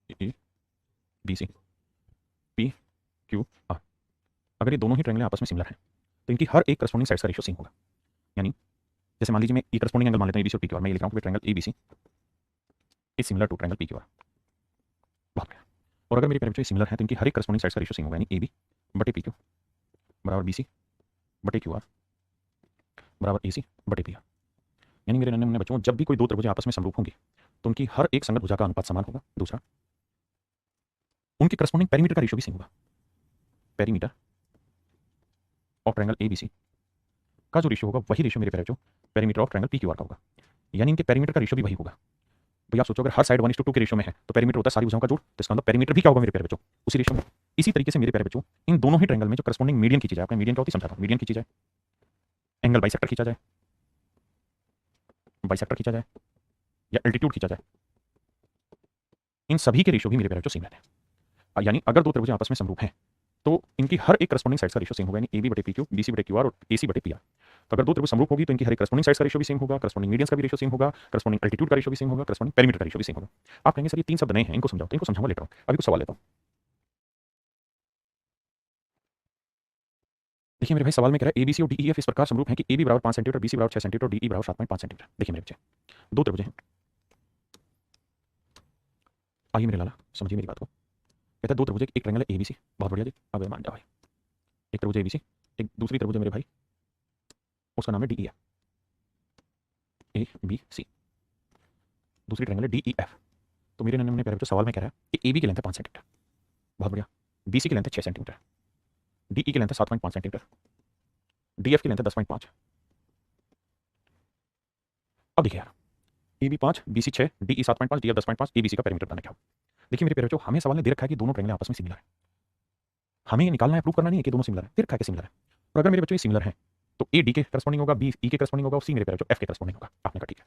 ए B C P Q R. अगर ये दोनों ही ट्रायंगल आपस में सिमिलर हैं तो इनकी हर एक करस्पॉन्डिंग साइड्स का रेशियो सेम होगा। यानी जैसे मान लीजिए मैं ई करस्पॉन्डिंग एंगल मान लेता हूँ एबीसी और पी क्यू आर, मैं ये लिख रहा हूँ कि triangle ABC is similar to triangle P Q R. बहुत बढ़िया। और अगर मेरे पैरामीटर सिमिलर हैं तो इनकी हर एक करस्पॉन्डिंग साइड्स का रेशियो सेम होगा। यानी ए बी बटे पी क्यू बराबर बी सी बटे क्यू आर बराबर ए सी बटे पी आर। यानी मेरे नन्हे मुन्ने बच्चों, जब भी कोई दो त्रिभुज आपस में समरूप होंगे तो उनकी हर एक संगत भुजा का अनुपात समान होगा। दूसरा, उनके करस्पॉन्डिंग पेरीमीटर का रेशियो भी सेम होगा। पेरीमीटर ऑफ ट्रायंगल एबीसी का जो रेशियो होगा वही रेशियो मेरे parameter perimeter of triangle P Q are का होगा। यानी इनके पेरीमीटर का रेशियो भी वही होगा। भैया आप सोचो, अगर हर साइड 1:2 के रेशियो में है तो पेरीमीटर होता है सारी भुजाओं का जोड़, तो इसका मतलब पेरीमीटर भी क्या होगा मेरे प्यारे बच्चों, उसी रेशियो में। इसी तरीके से मेरे प्यारे बच्चों, इन दोनों ही ट्रायंगल में जो करस्पॉन्डिंग मीडियन खींची जाए, आपने मीडियन क्या होती है समझा था, मीडियन खींची जाए, एंगल बाइसेक्टर खींचा जाए, बाइसेक्टर खींचा जाए या एल्टीट्यूड खींचा जाए, इन सभी के रेशियो भी मेरे प्यारे बच्चों सेम रहते हैं। यानी अगर दो त्रिभुज आपस में समरूप हैं तो इनकी हर एक करस्पॉन्डिंग साइड्स का रेशियो सेम होगा। यानी ए बी बटे पी क्यू, बी सी बटे क्यू आर और ए सी बटे पी आर। तो अगर दो त्रिभुज समरूप होगी तो इनकी हर एक करस्पॉन्डिंग साइड्स का रेशियो भी सेम होगा, करस्पॉन्डिंग मीडियंस का भी रेशियो सेम होगा, करस्पॉन्डिंग एल्टीट्यूड का रेशियो भी सेम होगा, करस्पॉन्डिंग पेरीमीटर का रेशियो भी सेम होगा। आप कहेंगे सर ये तीन शब्द नए हैं, इनको समझाओ, तो इनको समझाऊंगा लेटर हूं। अभी कुछ सवाल लेता हूं। देखिए मेरे भाई, सवाल में कह रहा है एबीसी और डीईएफ इस प्रकार समरूप हैं कि ए बी बराबर 5 सेंटीमीटर, बी सी बराबर 6 सेंटीमीटर और डीई बराबर 7.5 सेंटीमीटर। देखिए मेरे बच्चे, दो त्रिभुज हैं। आइए मेरे लाला समझिए मेरी बात को। कहता है दो त्रिभुज, एक ट्रायंगल है एबीसी। बहुत बढ़िया जी, अब मान जाओ भाई। एक त्रिभुज एबीसी, एक दूसरी त्रिभुज है मेरे भाई, उसका नाम है डीईएफ। ए बी सी, दूसरी ट्रायंगल है डीईएफ। तो मेरे नन्हे मुन्ने प्यारे बच्चों, सवाल में कह रहा है कि ए बी की लेंथ है 5 सेंटीमीटर। बहुत बढ़िया। बी सी की लेंथ है 6 सेंटीमीटर, डीई की लेंथ है 7.5 सेंटीमीटर, डीएफ की लेंथ है 10.5। अब देखिए यार, A B 5, B C 6, DE 7.5, DF 10.5, A B C का पेरीमीटर बताना क्या हो। देखिए मेरे प्यारे बच्चों, हमें सवाल ने दे रखा है कि दोनों ट्रायंगल आपस में सिमिलर है। हमें ये निकालना है, प्रूव करना नहीं है कि दोनों सिमिलर है, दे रखा है कि सिमिलर है। और अगर मेरे बच्चों ये सिमिलर है तो ए डी के करस्पॉन्डिंग होगा, बी ई के करस्पॉन्डिंग होगा और सी मेरे प्यारे बच्चों एफ के करस्पॉन्डिंग होगा। आपने कहा ठीक है।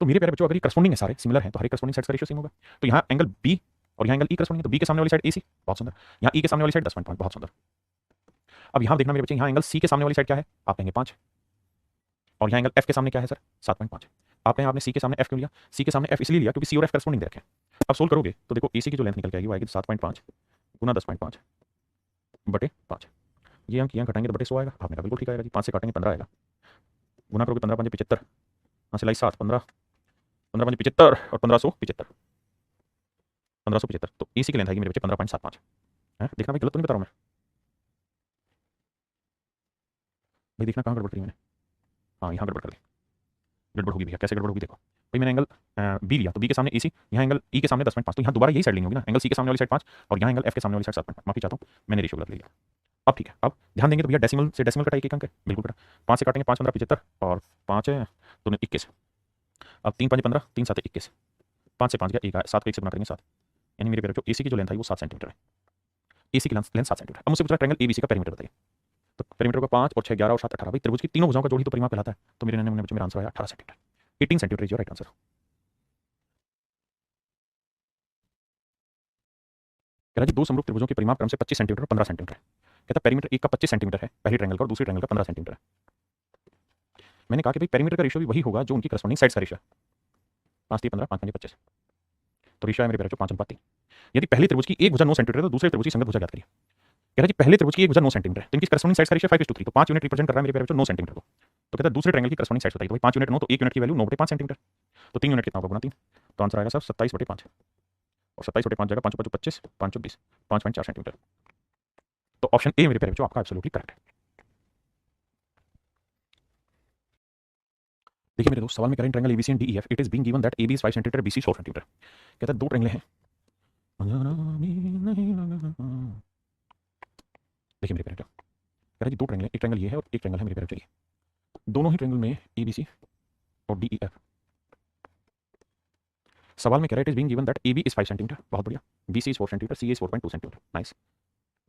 तो मेरे प्यारे बच्चों, अगर ये करस्पॉन्डिंग है, सारे सिमिलर हैं, तो हर एक करस्पॉन्डिंग साइड्स का रेशियो सेम होगा। तो यहाँ एंगल बी और यहाँ एंगल ई करस्पॉन्डिंग है, तो बी के सामने वाली साइड ए सी, बहुत सुंदर। यहाँ ई के सामने वाली साइड 10.5, बहुत सुंदर। अब यहाँ देखना मेरे बच्चे, यहाँ एंगल सी के सामने वाली साइड क्या है, आप कहेंगे 5, और यहाँ एंगल एफ के सामने क्या है सर, 7.5। आप कहें आपने सी के सामने एफ क्यों लिया, सी के सामने एफ इसलिए लिया क्योंकि सी और एफ करस्पॉन्डिंग दे रखे हैं। अब सोल्व करोगे तो देखो, ए सी की जो लेंथ निकल के आएगी वो आएगी 7.5 गुना 10.5 बटे 5। ये अंक यहाँ घटाएंगे तो बटे 100 आएगा। आप मेरा बिल्कुल ठीक आएगा जी। 5 से काटेंगे 15 आएगा, गुना करोगे 15 5 75, यहाँ से लाई 7, 15 15 5 75 और 1575, 1575। तो ए सी की लेंथ आएगी मेरे बच्चे 15.75 है। देखना भाई, गलत तो नहीं बता रहा हूँ मैं भाई, देखना कहाँ गड़बड़ करी मैंने। हाँ, यहाँ गड़बड़ कर दी। गड़बड़ होगी भैया, कैसे गड़बड़ होगी देखो भाई। मैंने एंगल बी लिया तो बी के सामने ए सी, यहाँ एंगल ई के सामने 10.5, तो यहाँ दोबारा यही साइड लेनी होगी ना, एंगल सी के सामने वाली साइड 5 और यहाँ एंगल एफ के सामने वाली साइड 7.5। माफी चाहता हूँ, मैंने रेशियो गलत ले लिया। अब ठीक है, अब ध्यान देंगे तो भैया डेसिमल से डेसिमल कटा एक अंक है, बिल्कुल कटा। 5 से काटेंगे 5 15 75 और 5 है 2 21। अब 3 5 15, 3 7 21, 5 से 5 गया 1, 7 को 1 से गुना करेंगे 7। यानी मेरे प्यारे बच्चों, एसी की जो लेंथ आई वो 7 सेंटीमीटर है। एसी की लेंथ 7 सेंटीमीटर। अब मुझसे पूछा ट्रायंगल एबीसी का पेरीमीटर बताइए। तो पेरीमीटर का 5 और 6 11 और 7 18 भाई, त्रिभुज की तीनों भुजाओं का जोड़ ही तो परिमाप कहलाता है। तो मेरे नन्हे मुन्ने बच्चों, मेरा आंसर आया 18 centimetre. 18 centimetre is your right answer. कह रहा जी दो समरूप त्रिभुजों के परिमाप क्रम से 25 सेंटीमीटर और 15 सेंटीमीटर है। कहता पेरीमीटर एक का 25 सेंटीमीटर है पहली ट्रायंगल का, और दूसरी ट्रायंगल का 15 सेंटीमीटर है। मैंने कहा कि भाई पेरीमीटर का रेशियो भी वही होगा जो उनकी करस्पॉन्डिंग साइड्स का रेशियो है। 5 3 15, 5 5 25, तो रेशियो है मेरे प्यारे बच्चों 5:3। यदि पहले त्रिभुज की एक भुजा 9 सेंटीमीटर है तो दूसरे त्रिभुज की संगत भुजा ज्ञात करिए। कह रहा जी पहले त्रिभुज की एक भुजा 9 सेंटीमीटर है तो इनकी करस्पॉन्डिंग साइड्स का रेशियो 5:3, तो 5 यूनिट रिप्रेजेंट कर रहा है मेरे प्यारे बच्चों 9 सेंटीमीटर को। तो कहता है दूसरे ट्रायंगल की करस्पॉन्डिंग साइड्स बताइए। तो भाई 5 यूनिट 9, तो 1 यूनिट की वैल्यू 9/5 सेंटीमीटर, तो 3 यूनिट कितना होगा, गुना 3। तो आंसर आएगा सर 27/5, और 27/5 जाएगा 5 5 25, 5 20, 5.4 सेंटीमीटर। तो ऑप्शन ए मेरे प्यारे बच्चों आपका एब्सोल्युटली करेक्ट है। देखिए मेरे दोस्त, सवाल में कह रहे हैं triangle ABC and DEF, it is being given that AB is 5 centimetre, BC 4 centimetre. कहता है दो ट्रायंगल हैं। देखिए मेरे प्यारे बच्चों, कह रहा है जी दो ट्रायंगल है, एक ट्रायंगल ये है और एक ट्रायंगल है मेरे प्यारे बच्चों ये। दोनों ही ट्रायंगल में एबीसी और डीईएफ। सवाल में कह रहा है it is being given that AB is 5 centimetre, बहुत बढ़िया, BC is 4 centimetre, C is 4.2 centimetre, nice.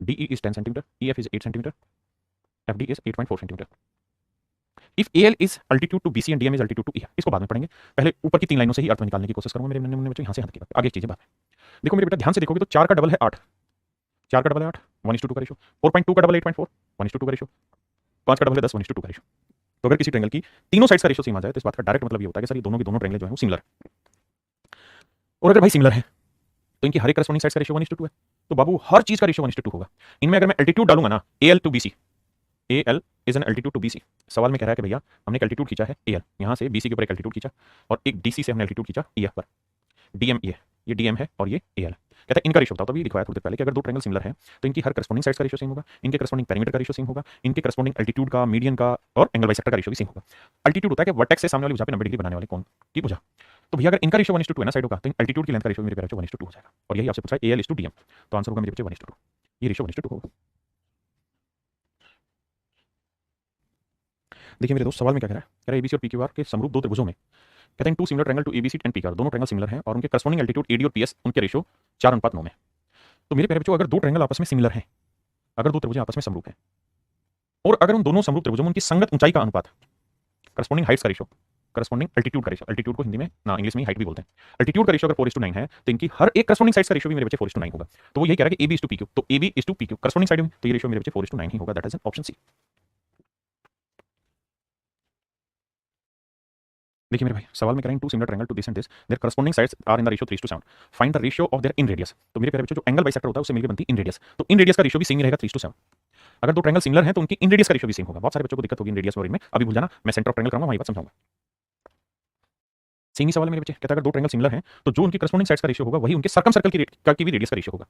DE is 10 centimetre, EF is 8 centimetre, FD is 8.4 centimetre. If L is altitude to BC and DM is altitude to E, इसको बाद में पढ़ेंगे, पहले ऊपर की 3 लाइनों से ही अर्थ निकालने की कोशिश करूंगा मेरे नन्हे बच्चों। यहाँ से यहाँ तक आगे चीजें बात है। देखो मेरे बेटा, ध्यान से देखोगे तो 4 का डबल है 8, 4 का डबल है 8, 1:2 का रेशियो। 4.2 का डबल 8.4, 1:2 का रेशियो। 5 का डबल है 10, 1:2 का रेशियो। तो अगर किसी ट्रायंगल की तीनों साइड्स का रेशियो सेम आ जाए तो इस बात का डायरेक्ट मतलब ये होता है कि सर ये दोनों के दोनों ट्रायंगल जो है वो सिमिलर है। और अगर भाई सिमिलर है तो इनकी हर एक करस्पॉन्डिंग साइड्स का रेशियो 1:2 है। तो बाबू हर चीज का रेशियो 1:2 होगा। इनमें अगर मैं एल्टीट्यूड डालूंगा ना, AL to BC, AL is an altitude to BC। सवाल में कह रहा है कि भैया हमने एक एल्टीट्यूड खींचा है AL, यहाँ से BC के ऊपर एक एल्टीट्यूड खींचा और एक DC से हमने एल्टीट्यूड खींचा EF पर, DM ये DM है और ये AL। कहता है इनका रेशियो बताओ। तो अभी लिखवाया थोड़ी देर पहले कि अगर दो ट्रायंगल सिमिलर है तो इनकी हर करस्पॉन्डिंग साइड्स का रेशियो सेम होगा, इनके करस्पॉन्डिंग पेरीमीटर का रेशियो सेम होगा, इनके करस्पॉन्डिंग एल्टीट्यूड का, मीडियन का और एंगल बाइसेक्टर का रेशियो भी सेम होगा। एल्टीट्यूड होता है कि वर्टेक्स से सामने वाली भुजा पे 90 डिग्री बनाने वाले कोण की भुजा। तो भैया अगर इनका रेशियो 1:2 है ना साइडों का, तो एल्टीट्यूड की लेंथ का रेशियो मेरे प्यारे बच्चों 1:2 हो जाएगा। और यही आपसे पूछा है AL is to DM, तो आंसर होगा मेरे बच्चे 1:2। ये रेशियो 1:2 होगा। देखिए मेरे दोस्त, सवाल में क्या कह रहा है, कह रहा है ABC और PQR के समरूप दो त्रिभुजों में, कहते हैं two similar triangle to ABC and PQR, दोनों ट्रायंगल सिमिलर हैं और उनके करस्पॉन्डिंग एल्टीट्यूड AD और PS उनके रेशियो 4:9 में। तो मेरे प्यारे बच्चों, अगर दो ट्रायंगल आपस में सिमिलर हैं, अगर दो त्रिभुज आपस में समरूप हैं और अगर उन दोनों समरूप त्रिभुजों में उनकी संगत ऊंचाई का अनुपात, करस्पॉन्डिंग हाइट्स का रेशियो, करस्पॉन्डिंग एल्टीट्यूड का रेशियो, एल्टीट्यूड को हिंदी में ना इंग्लिश में हाइट भी बोलते हैं, एल्टीट्यूड का रेशियो अगर 4:9 है तो इनकी हर एक करस्पॉन्डिंग साइड्स का रेशियो भी मेरे बच्चे 4:9 होगा। तो वो यही कह रहा है कि AB is to PQ, तो AB is to PQ corresponding side में, तो ये रेशियो मेरे बच्चे 4:9 ही होगा। That is an option C. देखिए मेरे भाई, सवाल में कह रहे हैं two similar triangle to this and this, their corresponding sides are in the ratio 3:7, find the ratio of their inradius. तो मेरे प्यारे बच्चों, जो एंगल बाइसेक्टर होता है उससे मिलकर बनती है इन रेडियस, तो इन रेडियस का रेशियो भी सेम ही रहेगा 3:7। अगर दो ट्रायंगल सिमिलर हैं तो उनकी इन रेडियस का रेशियो भी सेम होगा। बहुत सारे बच्चों को दिक्कत होगी इन रेडियस और इनमें, अभी भूल जाना, मैं सेंटर ऑफ ट्रायंगल करूंगा वहीं बात समझाऊंगा। सेम ही सवाल है मेरे बच्चे, कहता है अगर दो ट्रायंगल सिमिलर हैं तो जो उनकी करस्पॉन्डिंग साइड्स का रेशियो होगा वही उनके सर्कम सर्कल की भी रेडियस का रेशियो होगा।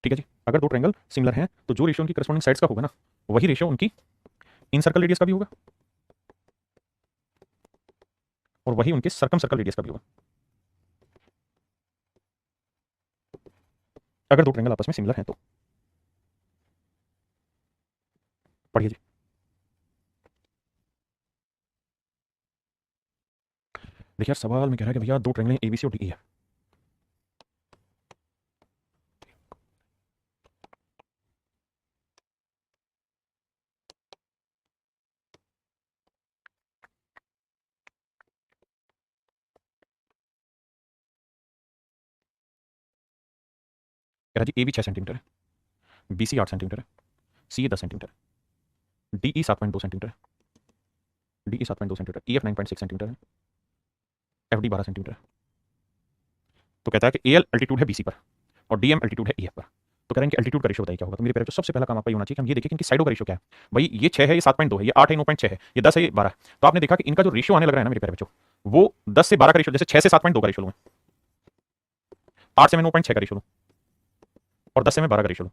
ठीक है जी, अगर दो ट्रायंगल सिमिलर हैं तो जो रेशियो उनकी करस्पॉन्डिंग साइड्स का होगा ना, वही रेशियो उनकी इन सर्कल रेडियस का भी होगा और वही उनके सर्कम सर्कल रेडियस का भी होगा, अगर दो ट्रायंगल आपस में सिमिलर हैं तो। पढ़िए जी। देखिए यार, सवाल में कह रहा है कि भैया दो ट्रायंगल हैं ABC और DE है। कह रहा जी AB 6 सेंटीमीटर है, BC 8 सेंटीमीटर है, CA 10 सेंटीमीटर है, DE 7.2 सेंटीमीटर है, DE 7.2 सेंटीमीटर, EF 9.6 सेंटीमीटर है, FD 12 सेंटीमीटर है। तो कहता है कि AL एल्टीट्यूड है BC पर और DM एल्टीट्यूड है EF पर। तो कह रहे हैं कि एल्टीट्यूड का रेशियो बताइए क्या होगा। तो मेरे प्यारे बच्चों, सबसे पहला काम आपका ये होना चाहिए कि हम ये देखें कि इनकी साइडों का रेशियो क्या है। भाई ये 6 है, ये 7.2 है, ये 8 है, 9.6 है, ये 10 है, ये 12 है। तो आपने देखा कि इनका जो रेशियो आने लग रहा है ना मेरे प्यारे बच्चों, वो 10 से 12 का रेशियो, जैसे 6 से 7.2 का रेशियो लूँ, 8 से मैं 9.6 का रेशियो लूँ और 10 से मैं 12 का रेशियो लूँ,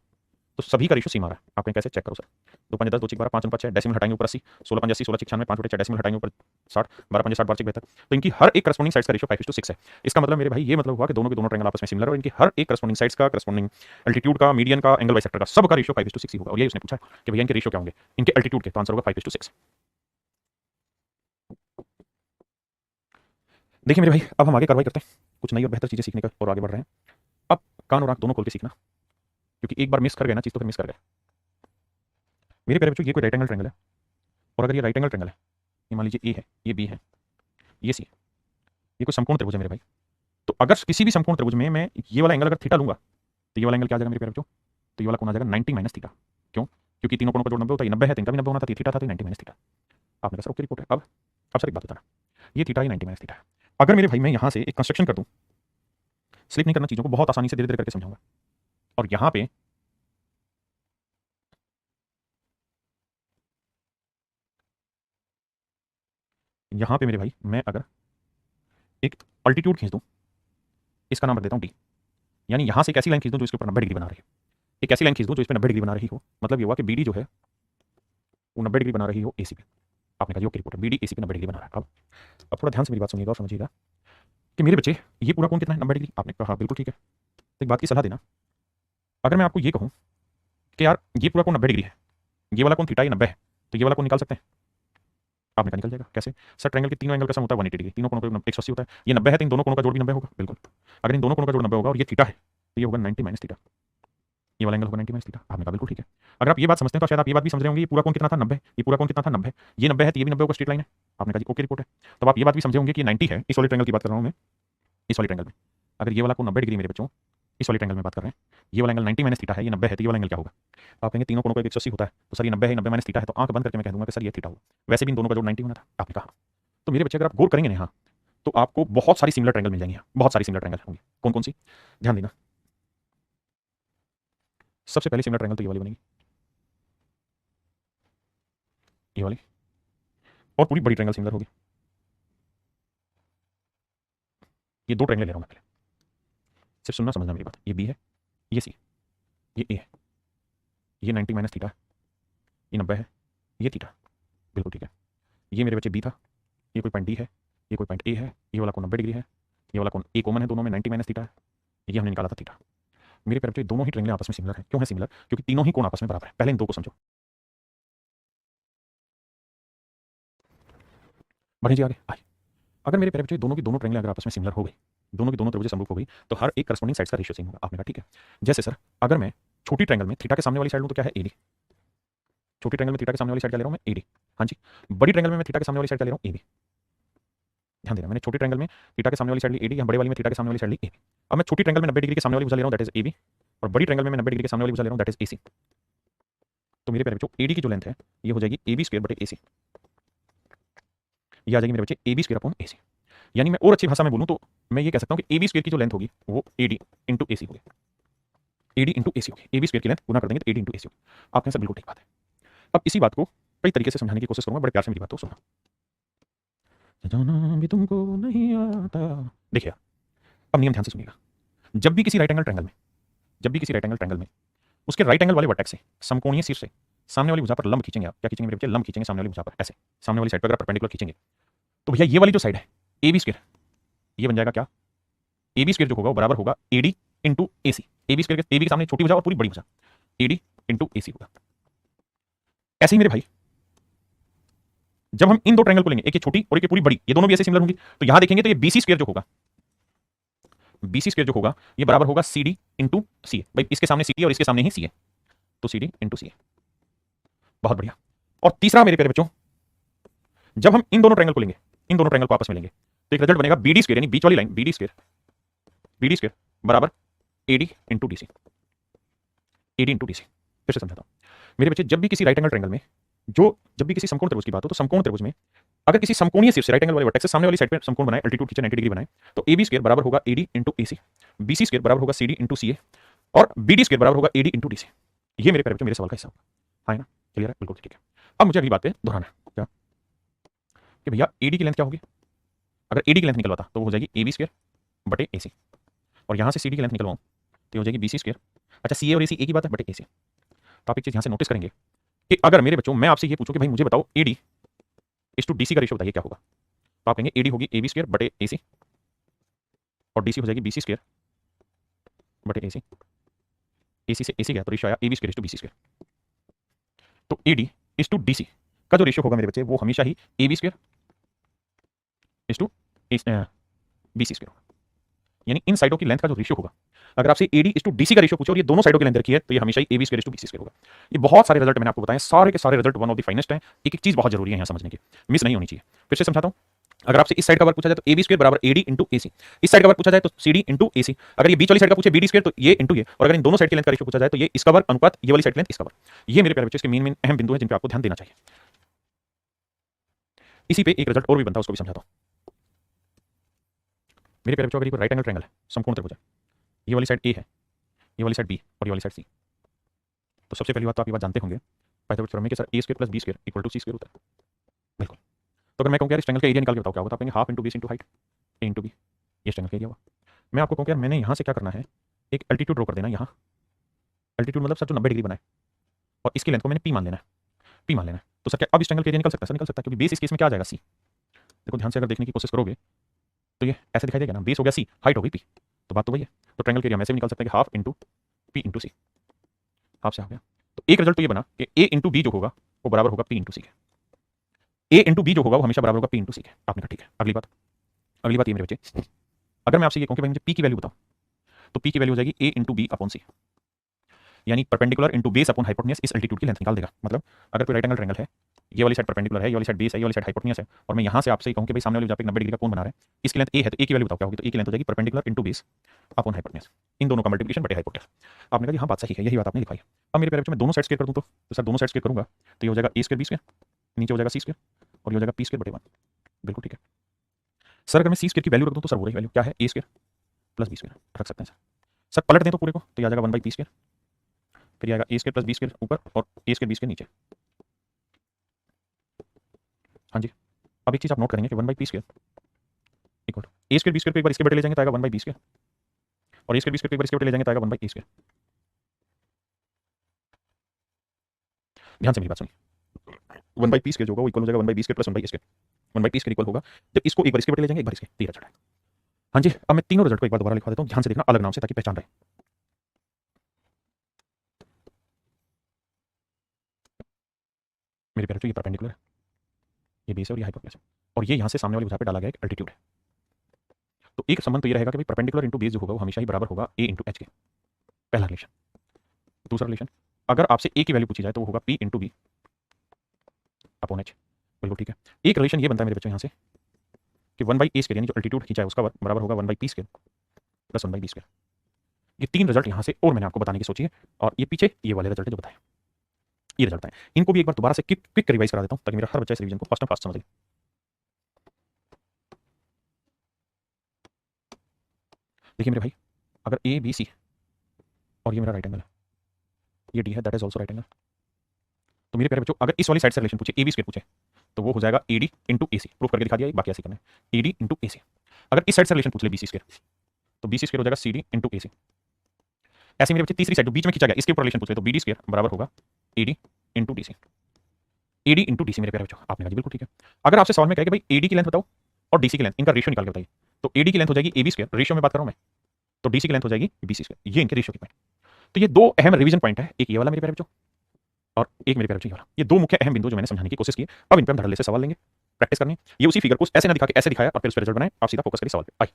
तो सभी का रेशियो सेम आ रहा है। आप कैसे चेक करो सर, 2 5 10, 2 6 12, 5 9 5 6, डेसिमल हटाएंगे ऊपर 80, 16 5 80, 16 6 96, 5 बटे 6 डेसिमल हटाएंगे ऊपर 60, 12 5 60, 12 6 72। तो इनकी हर एक करस्पॉन्डिंग साइड्स का रेशियो 5:6 है। इसका मतलब मेरे भाई ये मतलब हुआ कि दोनों के दोनों ट्रायंगल आपस में सिमिलर और इनकी हर एक करस्पॉन्डिंग साइड्स का, करस्पॉन्डिंग एल्टीट्यूड का, मीडियन का, एंगल बाइसेक्टर का, सब का रेशियो 5:6 ही होगा। और ये उसने पूछा कि भैया इनके रेशियो क्या होंगे, इनके एल्टीट्यूड के, तो आंसर होगा 5:6। देखिए मेरे भाई, अब हम आगे कार्रवाई करते हैं, कुछ नई और बेहतर चीजें सीखने का और आगे बढ़ रहे हैं। अब कान और आंख दोनों खोल के सीखना, क्योंकि एक बार मिस कर गए ना चीज तो फिर मिस कर गए। मेरे प्यारे बच्चों, ये कोई राइट एंगल ट्रायंगल है और अगर ये राइट एंगल ट्रायंगल है, ये मान लीजिए A है, ये B है, ये C है, ये कोई समकोण त्रिभुज है मेरे भाई। तो अगर किसी भी समकोण त्रिभुज में मैं ये वाला एंगल अगर थीटा लूंगा, तो ये वाला एंगल क्या आ जाएगा मेरे प्यारे बच्चों, तो ये वाला कोण आ जाएगा 90 माइनस थीटा। क्यों? क्योंकि तीनों कोणों का जोड़ 90 होता है, 90 है तो इनका भी 90 होना था, थीटा था तो 90 माइनस थीटा। आपने कहा सर ओके रिपोर्ट है। अब सर एक बात बताना, ये थीटा, ये 90 माइनस थीटा है। अगर मेरे भाई मैं यहाँ से एक कंस्ट्रक्शन कर दूँ, स्लिप नहीं करना चीज़ों को, बहुत आसानी से धीरे धीरे करके समझाऊंगा। और यहाँ पे मेरे भाई मैं अगर एक अल्टीट्यूड खींच दूँ, इसका नाम रख देता हूँ D, यानी यहाँ से एक ऐसी लाइन खींच दूँ जो इसके ऊपर 90 डिग्री बना रही है, एक ऐसी लाइन खींच दूँ जो इस पर 90 डिग्री बना रही हो, मतलब ये हुआ कि BD जो है वो 90 डिग्री बना रही हो AC पे। आपने कहा ओके रिपोर्ट है, BD AC पे 90 डिग्री बना रहा है। अब थोड़ा ध्यान से मेरी बात सुनिएगा और समझिएगा कि मेरे बच्चे ये पूरा कोण कितना है, 90 डिग्री। आपने कहा हाँ बिल्कुल ठीक है। तो एक बात की सलाह देना, अगर मैं आपको ये कहूँ कि यार ये पूरा कोण 90 डिग्री है, ये वाला कोण थीटा ये 90 है, तो ये वाला कोण निकाल सकते हैं? आपने कहा निकल जाएगा। कैसे सर? ट्रायंगल के तीनों एंगल का सम होता है 180 डिग्री, तीनों कोणों का 180 होता है, ये 90 है तो इन दोनों कोणों का जोड़ भी 90 होगा। बिल्कुल, अगर इन दोनों कोणों का जोड़ 90 होगा और ये थीटा है तो ये होगा 90 माइनस थीटा, ये वाला एंगल होगा 90 माइनस थीटा। आपने कहा बिल्कुल ठीक है। अगर आप ये बात समझते हैं तो शायद आप ये बात भी समझ रहे होंगे, ये पूरा कोण कितना था 90, ये पूरा कोण कितना था 90, ये 90 है तो ये भी 90 होगा, स्ट्रेट लाइन है। आपने कहा जी ओके रिपोर्ट है। तब आप ये बात भी समझे होंगे कि 90 है, इस वाले ट्रायंगल की बात कर रहा हूँ मैं, इस वाले ट्रायंगल में अगर ये वाला कोण 90 डिग्री मेरे बच्चों, इस वाले ट्रायंगल में बात कर रहे हैं, ये वाला एंगल 90 माइनस थीटा है, ये 90 है, तो ये वाला एंगल क्या होगा? आप कहेंगे तीनों कोणों का 180 होता है, तो सर ये 90 है, 90 माइनस थीटा है, तो आंख बंद करके मैं कह दूंगा कि सर ये थीटा होगा। वैसे भी इन दोनों का जोड़ 90 होना था। आपने कहा तो मेरे बच्चे अगर आप गौर करेंगे ना यहाँ, तो आपको बहुत सारी सिमिलर ट्रायंगल मिल जाएंगे, बहुत सारी सिमिलर ट्रायंगल होंगे। कौन कौन सी? ध्यान देना, सबसे पहले सिमिलर ट्रायंगल तो ये वाली बनेगी, ये वाली, और पूरी बड़ी ट्रायंगल सिमिलर होगी। ये दो ट्रायंगल ले रहा हूं मैं पहले, सिर्फ सुनना समझना मेरी बात। ये बी है, ये सी, ये ए है, ये 90 माइनस थीटा है, ये 90 है, ये थीटा, बिल्कुल ठीक है। ये मेरे बच्चे बी था, ये कोई पॉइंट डी है, ये कोई पॉइंट ए है, ये वाला कोण 90 डिग्री है, ये वाला कोण ए कॉमन है दोनों में, 90 माइनस थीटा है, ये हमने निकाला था थीटा। मेरे प्यारे बच्चे दोनों ही ट्रायंगल आपस में सिमिलर है। क्यों है सिमिलर? क्योंकि तीनों ही कोण आपस में बराबर है। पहले इन दो को समझो, बढ़े जी आगे। आइए, अगर मेरे प्यारे बच्चे दोनों की दोनों ट्रायंगल अगर आपस में सिमिलर हो गई, दोनों की दोनों त्रिभुज समरूप हो गई, तो हर एक करस्पॉन्डिंग साइड्स का रेशियो सेम होगा। आपने कहा ठीक है। जैसे सर, अगर मैं छोटी ट्रायंगल में थीटा के सामने वाली साइड लूं तो क्या है एडी, छोटी ट्रायंगल में थीटा के सामने वाली साइड क्या ले रहा हूं मैं एडी, हाँ जी। बड़ी ट्रायंगल में मैं थीटा के सामने वाली साइड क्या ले रहा हूं एबी, ध्यान देना, मैंने छोटी ट्रायंगल में थीटा के सामने वाली साइड ली एडी, या बड़े वाली में थीटा के सामने वाली साइड ली एबी। अब मैं छोटी ट्रायंगल में 90 डिग्री के सामने वाली भुजा ले रहा हूं दैट इज एबी, और बड़ी ट्रायंगल में मैं 90 डिग्री के सामने वाली भुजा ले रहा हूं दैट इज एसी। तो मेरे प्यारे बच्चों एडी की जो लेंथ है ये हो जाएगी एबी स्क्वायर बटे एसी, ये आ जाएगी मेरे बच्चे एबी स्क्वायर अपॉन एसी। यानी मैं और अच्छी भाषा में बोलूं तो मैं ये कह सकता हूं कि एबी स्क्वायर की जो लेंथ होगी वो एडी इंटू एसी होगी, एडी इंटू एसी होगी। एबी स्क्वायर की लेंथ गुना कर देंगे तो एडी इंटू एसी होगी। आपके सर बिल्कुल ठीक बात है। अब इसी बात को कई तरीके से समझाने की कोशिश करूंगा, बड़े प्यार से मेरी बात को सुनना। जाना भी तुमको नहीं आता। देखिए अब नियम ध्यान से सुनिएगा। जब भी किसी राइट एंगल ट्रायंगल में, जब भी किसी राइट एंगल ट्रायंगल में उसके राइट एंगल वाले वर्टेक्स से समकोणीय शीर्ष से सामने वाली भुजा पर लंब खींचेंगे, आप क्या खींचेंगे मेरे बच्चे? लंब खींचेंगे सामने वाली भुजा पर, ऐसे सामने वाली साइड पर अगर परपेंडिकुलर खींचेंगे तो भैया ये वाली जो साइड है एबी स्क्वायर, ये बन जाएगा क्या? एबी स्क्वायर जो होगा वो बराबर होगा AD into AC. AB square के, एबी के सामने छोटी भुजा और पूरी बड़ी भुजा, एडी इंटू एसी होगा। ऐसे ही मेरे भाई जब हम इन दो ट्रायंगल को लेंगे, एक ये छोटी और एक ये पूरी बड़ी, ये दोनों भी ऐसे सिमिलर होंगी, तो यहां देखेंगे तो ये बीसी स्क्वायर जो होगा, बीसी स्क्वायर जो होगा ये बराबर होगा सीडी इंटू सी। भाई इसके सामने सी और इसके सामने ही सी है, तो सीडी इंटू सी। बहुत बढ़िया। और तीसरा मेरे प्यारे बच्चों, जब हम इन दोनों ट्रायंगल को लेंगे, इन दोनों ट्रायंगल को आपस में लेंगे तो एक रिजल्ट बनेगा बीडी स्क्वायर, यानी बीच वाली line BD square, BD square बराबर AD into DC, AD into DC. फिर से समझाता हूं मेरे बच्चे, जब भी किसी राइट एंगल ट्रायंगल में जब भी किसी समकोण त्रिभुज की बात हो तो समकोण त्रिभुज में अगर किसी समकोणीय शीर्ष राइट एंगल वाले वर्टेक्स से सामने वाली साइड पे समकोण बनाए, अल्टीट्यूड खींचे 90 डिग्री बनाए, तो एबी स्क्वायर बराबर होगा AD into AC, BC square बराबर होगा सीडी इंटू सीए, और बीडी स्क्वायर बराबर होगा एडी इंटू डीसी। ये मेरे प्यारे बच्चों मेरे सवाल का हिस्सा होगा, हाँ ना? क्लियर है? बिल्कुल ठीक है। अब मुझे अगली बात पे दोहराना है क्या कि भैया एडी की लेंथ क्या होगी? अगर एडी की लेंथ निकलवाता तो वो हो जाएगी एबी स्क्वायर बटे एसी, और यहां से सीडी की लेंथ निकलवाऊं तो हो जाएगी बीसी स्क्वायर, अच्छा सीए और एसी एक ही बात है, बटे एसी। तो आप एक चीज यहां से नोटिस करेंगे कि अगर मेरे बच्चों मैं आपसे ये पूछूं कि भाई मुझे बताओ एडी इस टू डीसी का रेशियो बताइए क्या होगा, तो आप कहेंगे एडी होगी एबी स्क्वायर बटे एसी, और डीसी हो जाएगी बीसी स्क्वायर बटे एसी। एसी से एसी गया तो रेशियो आया एबी स्क्वायर इस टू बीसी स्क्वायर। तो एडी इस टू डीसी का जो रेशियो होगा मेरे बच्चे वो हमेशा ही एबी स्क्वायर इस टू बीसी स्क्वायर होगा, यानी इन साइडों की लेंथ का जो रेशियो होगा, अगर आपसे एडी इस टू डीसी का रेशियो पूछो और ये दोनों साइडों की लेंथ रखी है तो ये हमेशा ही एबी स्क्वायर इस टू बीसी स्क्वायर होगा। ये बहुत सारे रिजल्ट मैंने आपको बताए, सारे के सारे result one of the finest हैं। एक एक चीज बहुत जरूरी है यहाँ समझने की, मिस नहीं होनी चाहिए। फिर से समझाता हूँ, अगर आपसे इस साइड का वर्क पूछा जाए तो एबी स्क्वायर बराबर एडी इंटू एसी, इस साइड का वर्क पूछा जाए तो सीडी इंटू एसी, अगर ये बीच वाली साइड का पूछे बीडी स्क्वायर तो ये इंटू ये, और अगर इन दोनों साइड की लेंथ का रेशियो पूछा जाए तो ये इसका वर्क अनुपात ये वाली साइड की लेंथ इसका वर्क। ये मेरे प्यारे बच्चों इसके मेन अहम बिंदु है जिन पे आपको ध्यान देना चाहिए। इसी पे एक रिजल्ट और भी बनता है, उसको भी समझाता हूँ मेरे प्यारे बच्चों। अगर ये राइट एंगल ट्रायंगल है, समकोण त्रिभुज है, ये वाली साइड ए है, ये वाली साइड बी और ये वाली साइड सी, तो सबसे पहली बात तो आप ये बात जानते होंगे पाइथागोरस थ्योरम में कि sir A square plus B square equal to C square होता है। बिल्कुल। तो अगर मैं कहूँ यार इस ट्रायंगल का एरिया निकाल के बताओ क्या होता है, आप कहेंगे half into base into height A into B, ये ट्रायंगल का एरिया हुआ। मैं आपको कहूँ यार मैंने यहाँ से क्या करना है, एक अल्टीट्यूड ड्रॉ कर देना, यहाँ अल्टीट्यूड मतलब सर जो 90 डिग्री बनाए, और इसकी लेंथ को मैंने पी मान लेना है, पी मान लेना है। तो सर क्या अब इस ट्रायंगल का एरिया निकल सकता है? सर निकल सकता है, क्योंकि बेस इस केस में क्या आ जाएगा सी। देखो ध्यान से अगर देखने की कोशिश करोगे तो ये ऐसे दिखाई देगा ना, बेस हो गया सी, हाइट हो गई पी, तो बात तो वही है। तो ट्रायंगल के एरिया में ऐसे भी निकल सकते हैं कि हाफ इंटू पी इंटू सी, हाफ से आ गया। तो एक रिजल्ट तो ये बना कि ए इंटू बी जो होगा वो बराबर होगा पी इंटू सी के। ए इंटू बी जो होगा वो हमेशा बराबर होगा पी इंटू सी के। आपने कहा ठीक है। अगली बात ये मेरे बच्चे, अगर मैं आपसे ये कहूँ कि भाई मुझे पी की वैल्यू बताओ, तो पी की वैल्यू हो जाएगी ए इंटू बी अपॉन सी, यानी perpendicular into base upon hypotenuse इस अल्टीट्यूड की लेंथ निकाल देगा। मतलब अगर कोई राइट एंगल ट्रायंगल है, ये वाली साइड परपेंडिकुलर है, ये वाली साइड बेस है, ये वाली साइड हाइपोटेन्यूज है, और मैं यहाँ से आपसे कहूँ कि भाई सामने वाली जहाँ पे 90 डिग्री का कोण बना रहा है, इसकी लेंथ ए है, तो ए की वैल्यू बताओ क्या होगी? तो ए की लेंथ हो जाएगी perpendicular into base upon hypotenuse, इन दोनों का मल्टीप्लिकेशन बटे हाइपोटेन्यूज। आपने कहा हाँ बात सही है, यही बात आपने लिखाई। अब मेरे प्यारे बच्चों मैं दोनों साइड स्क्वायर कर दूँ तो सर दोनों साइड स्क्वायर करूँगा तो ये हो जाएगा ए स्क्वायर बी स्क्वायर, नीचे हो जाएगा सी स्क्वायर, और ये हो जाएगा पी स्क्वायर बटे 1। बिल्कुल ठीक है सर। अगर मैं सी स्क्वायर की वैल्यू रख दूँ तो सर वो रही वैल्यू क्या है? ए स्क्वायर प्लस बी स्क्वायर रख सकते हैं सर। सर पलट दें तो पूरे को तो आ जाएगा 1/p स्क्वायर फिर ये आएगा ए स्क्वायर प्लस बी स्क्वायर ऊपर और ए स्क्वायर बी स्क्वायर नीचे। हाँ जी, अब एक चीज़ आप नोट करेंगे कि 1/p² इक्वल ए स्क्वायर बी स्क्वायर को एक बार इसके बटे ले जाएंगे तो आएगा 1/b², और ए स्क्वायर बी स्क्वायर को एक बार इसके बटे ले जाएंगे तो आएगा 1/a²। ध्यान से मेरी बात सुनिए, 1/p² जो होगा वो इक्वल हो जाएगा 1/b² plus 1/a²। 1/p² equal होगा जब इसको एक बार इसके बटे ले जाएंगे एक बार इसके, ये रिजल्ट है। हाँ जी, अब मैं तीनों रिजल्ट को एक बार दोबारा लिखवा देता हूँ, ध्यान से देखना अलग नाम से ताकि पहचान रहे। मेरे प्यारे, तो ये परपेंडिकुलर है, ये बेस है और ये हाइपोटेन्यूज है, और ये यहाँ से सामने वाली भुजा पे डाला गया एक अल्टीट्यूड है। तो एक संबंध तो ये रहेगा कि भाई परपेंडिकुलर इंटू बेस जो होगा वो हमेशा ही बराबर होगा ए इंटू एच के, पहला रिलेशन। दूसरा रिलेशन, अगर आपसे ए की वैल्यू पूछी जाए तो वो होगा P into B upon H, बिल्कुल ठीक है। एक रिलेशन ये बनता है मेरे बच्चों यहाँ से कि 1/a² यानी जो अल्टीट्यूड खींचा है उसका बराबर होगा 1/p² प्लस 1/b²। ये तीन रिजल्ट यहाँ से और मैंने आपको बताने की सोची है, और ये पीछे ये वाले रिजल्ट जो बताए, ये रिजल्ट है। इनको भी एक बार दोबारा से क्विक रिवाइज करा देता हूँ ताकि मेरा हर बच्चा इस रिवीजन को फास्ट एंड फास्ट समझ ले। देखिए मेरे भाई, अगर ए बी सी और ये मेरा राइट एंगल है, ये डी है, that is also right angle, तो मेरे प्यारे बच्चों अगर इस वाली साइड से रिलेशन पूछे ए बी स्क्वायर पूछे तो वो हो जाएगा A D into A C, proof करके दिखा दिया, बाकी ऐसे करना है, ए डी इंटू ए सी। अगर इस साइड से रिलेशन पूछ ले बी सी स्क्वायर तो बी सी स्क्वायर हो जाएगा सी डी इंटू ए सी। ऐसे मेरे बच्चे तीसरी साइड जो बीच में खींचा गया इसके ऊपर रिलेशन पूछ ले तो बी डी स्क्वायर बराबर होगा A D into D C, A D into D C. मेरे प्यारे बच्चों आपने कहा जी बिल्कुल ठीक है। अगर आपसे सवाल में कहे कि भाई ए डी की लेंथ बताओ और डी सी की लेंथ, इनका रेशियो निकाल के बताइए, तो ए डी की लेंथ हो जाएगी ए बी स्क्वायर, रेशियो में बात कर रहा हूं मैं, तो डी सी की लेंथ हो जाएगी बी सी स्क्वायर, ये इनके रेशियो के पॉइंट। तो ये दो अहम रिवीजन पॉइंट है, एक ये वाला मेरे प्यारे बच्चों और एक मेरे प्यारे बच्चों ये वाला, ये दो मुख्य अहम बिंदु जो मैंने समझाने की कोशिश की। अब इन पर हम धड़ल्ले से सवाल लेंगे, प्रैक्टिस करनी है। ये उसी फिगर को ऐसे ना दिखा के ऐसे दिखाया और फिर उस पर रिजल्ट बनाए, आप सीधा फोकस करिए सवाल पे। आइए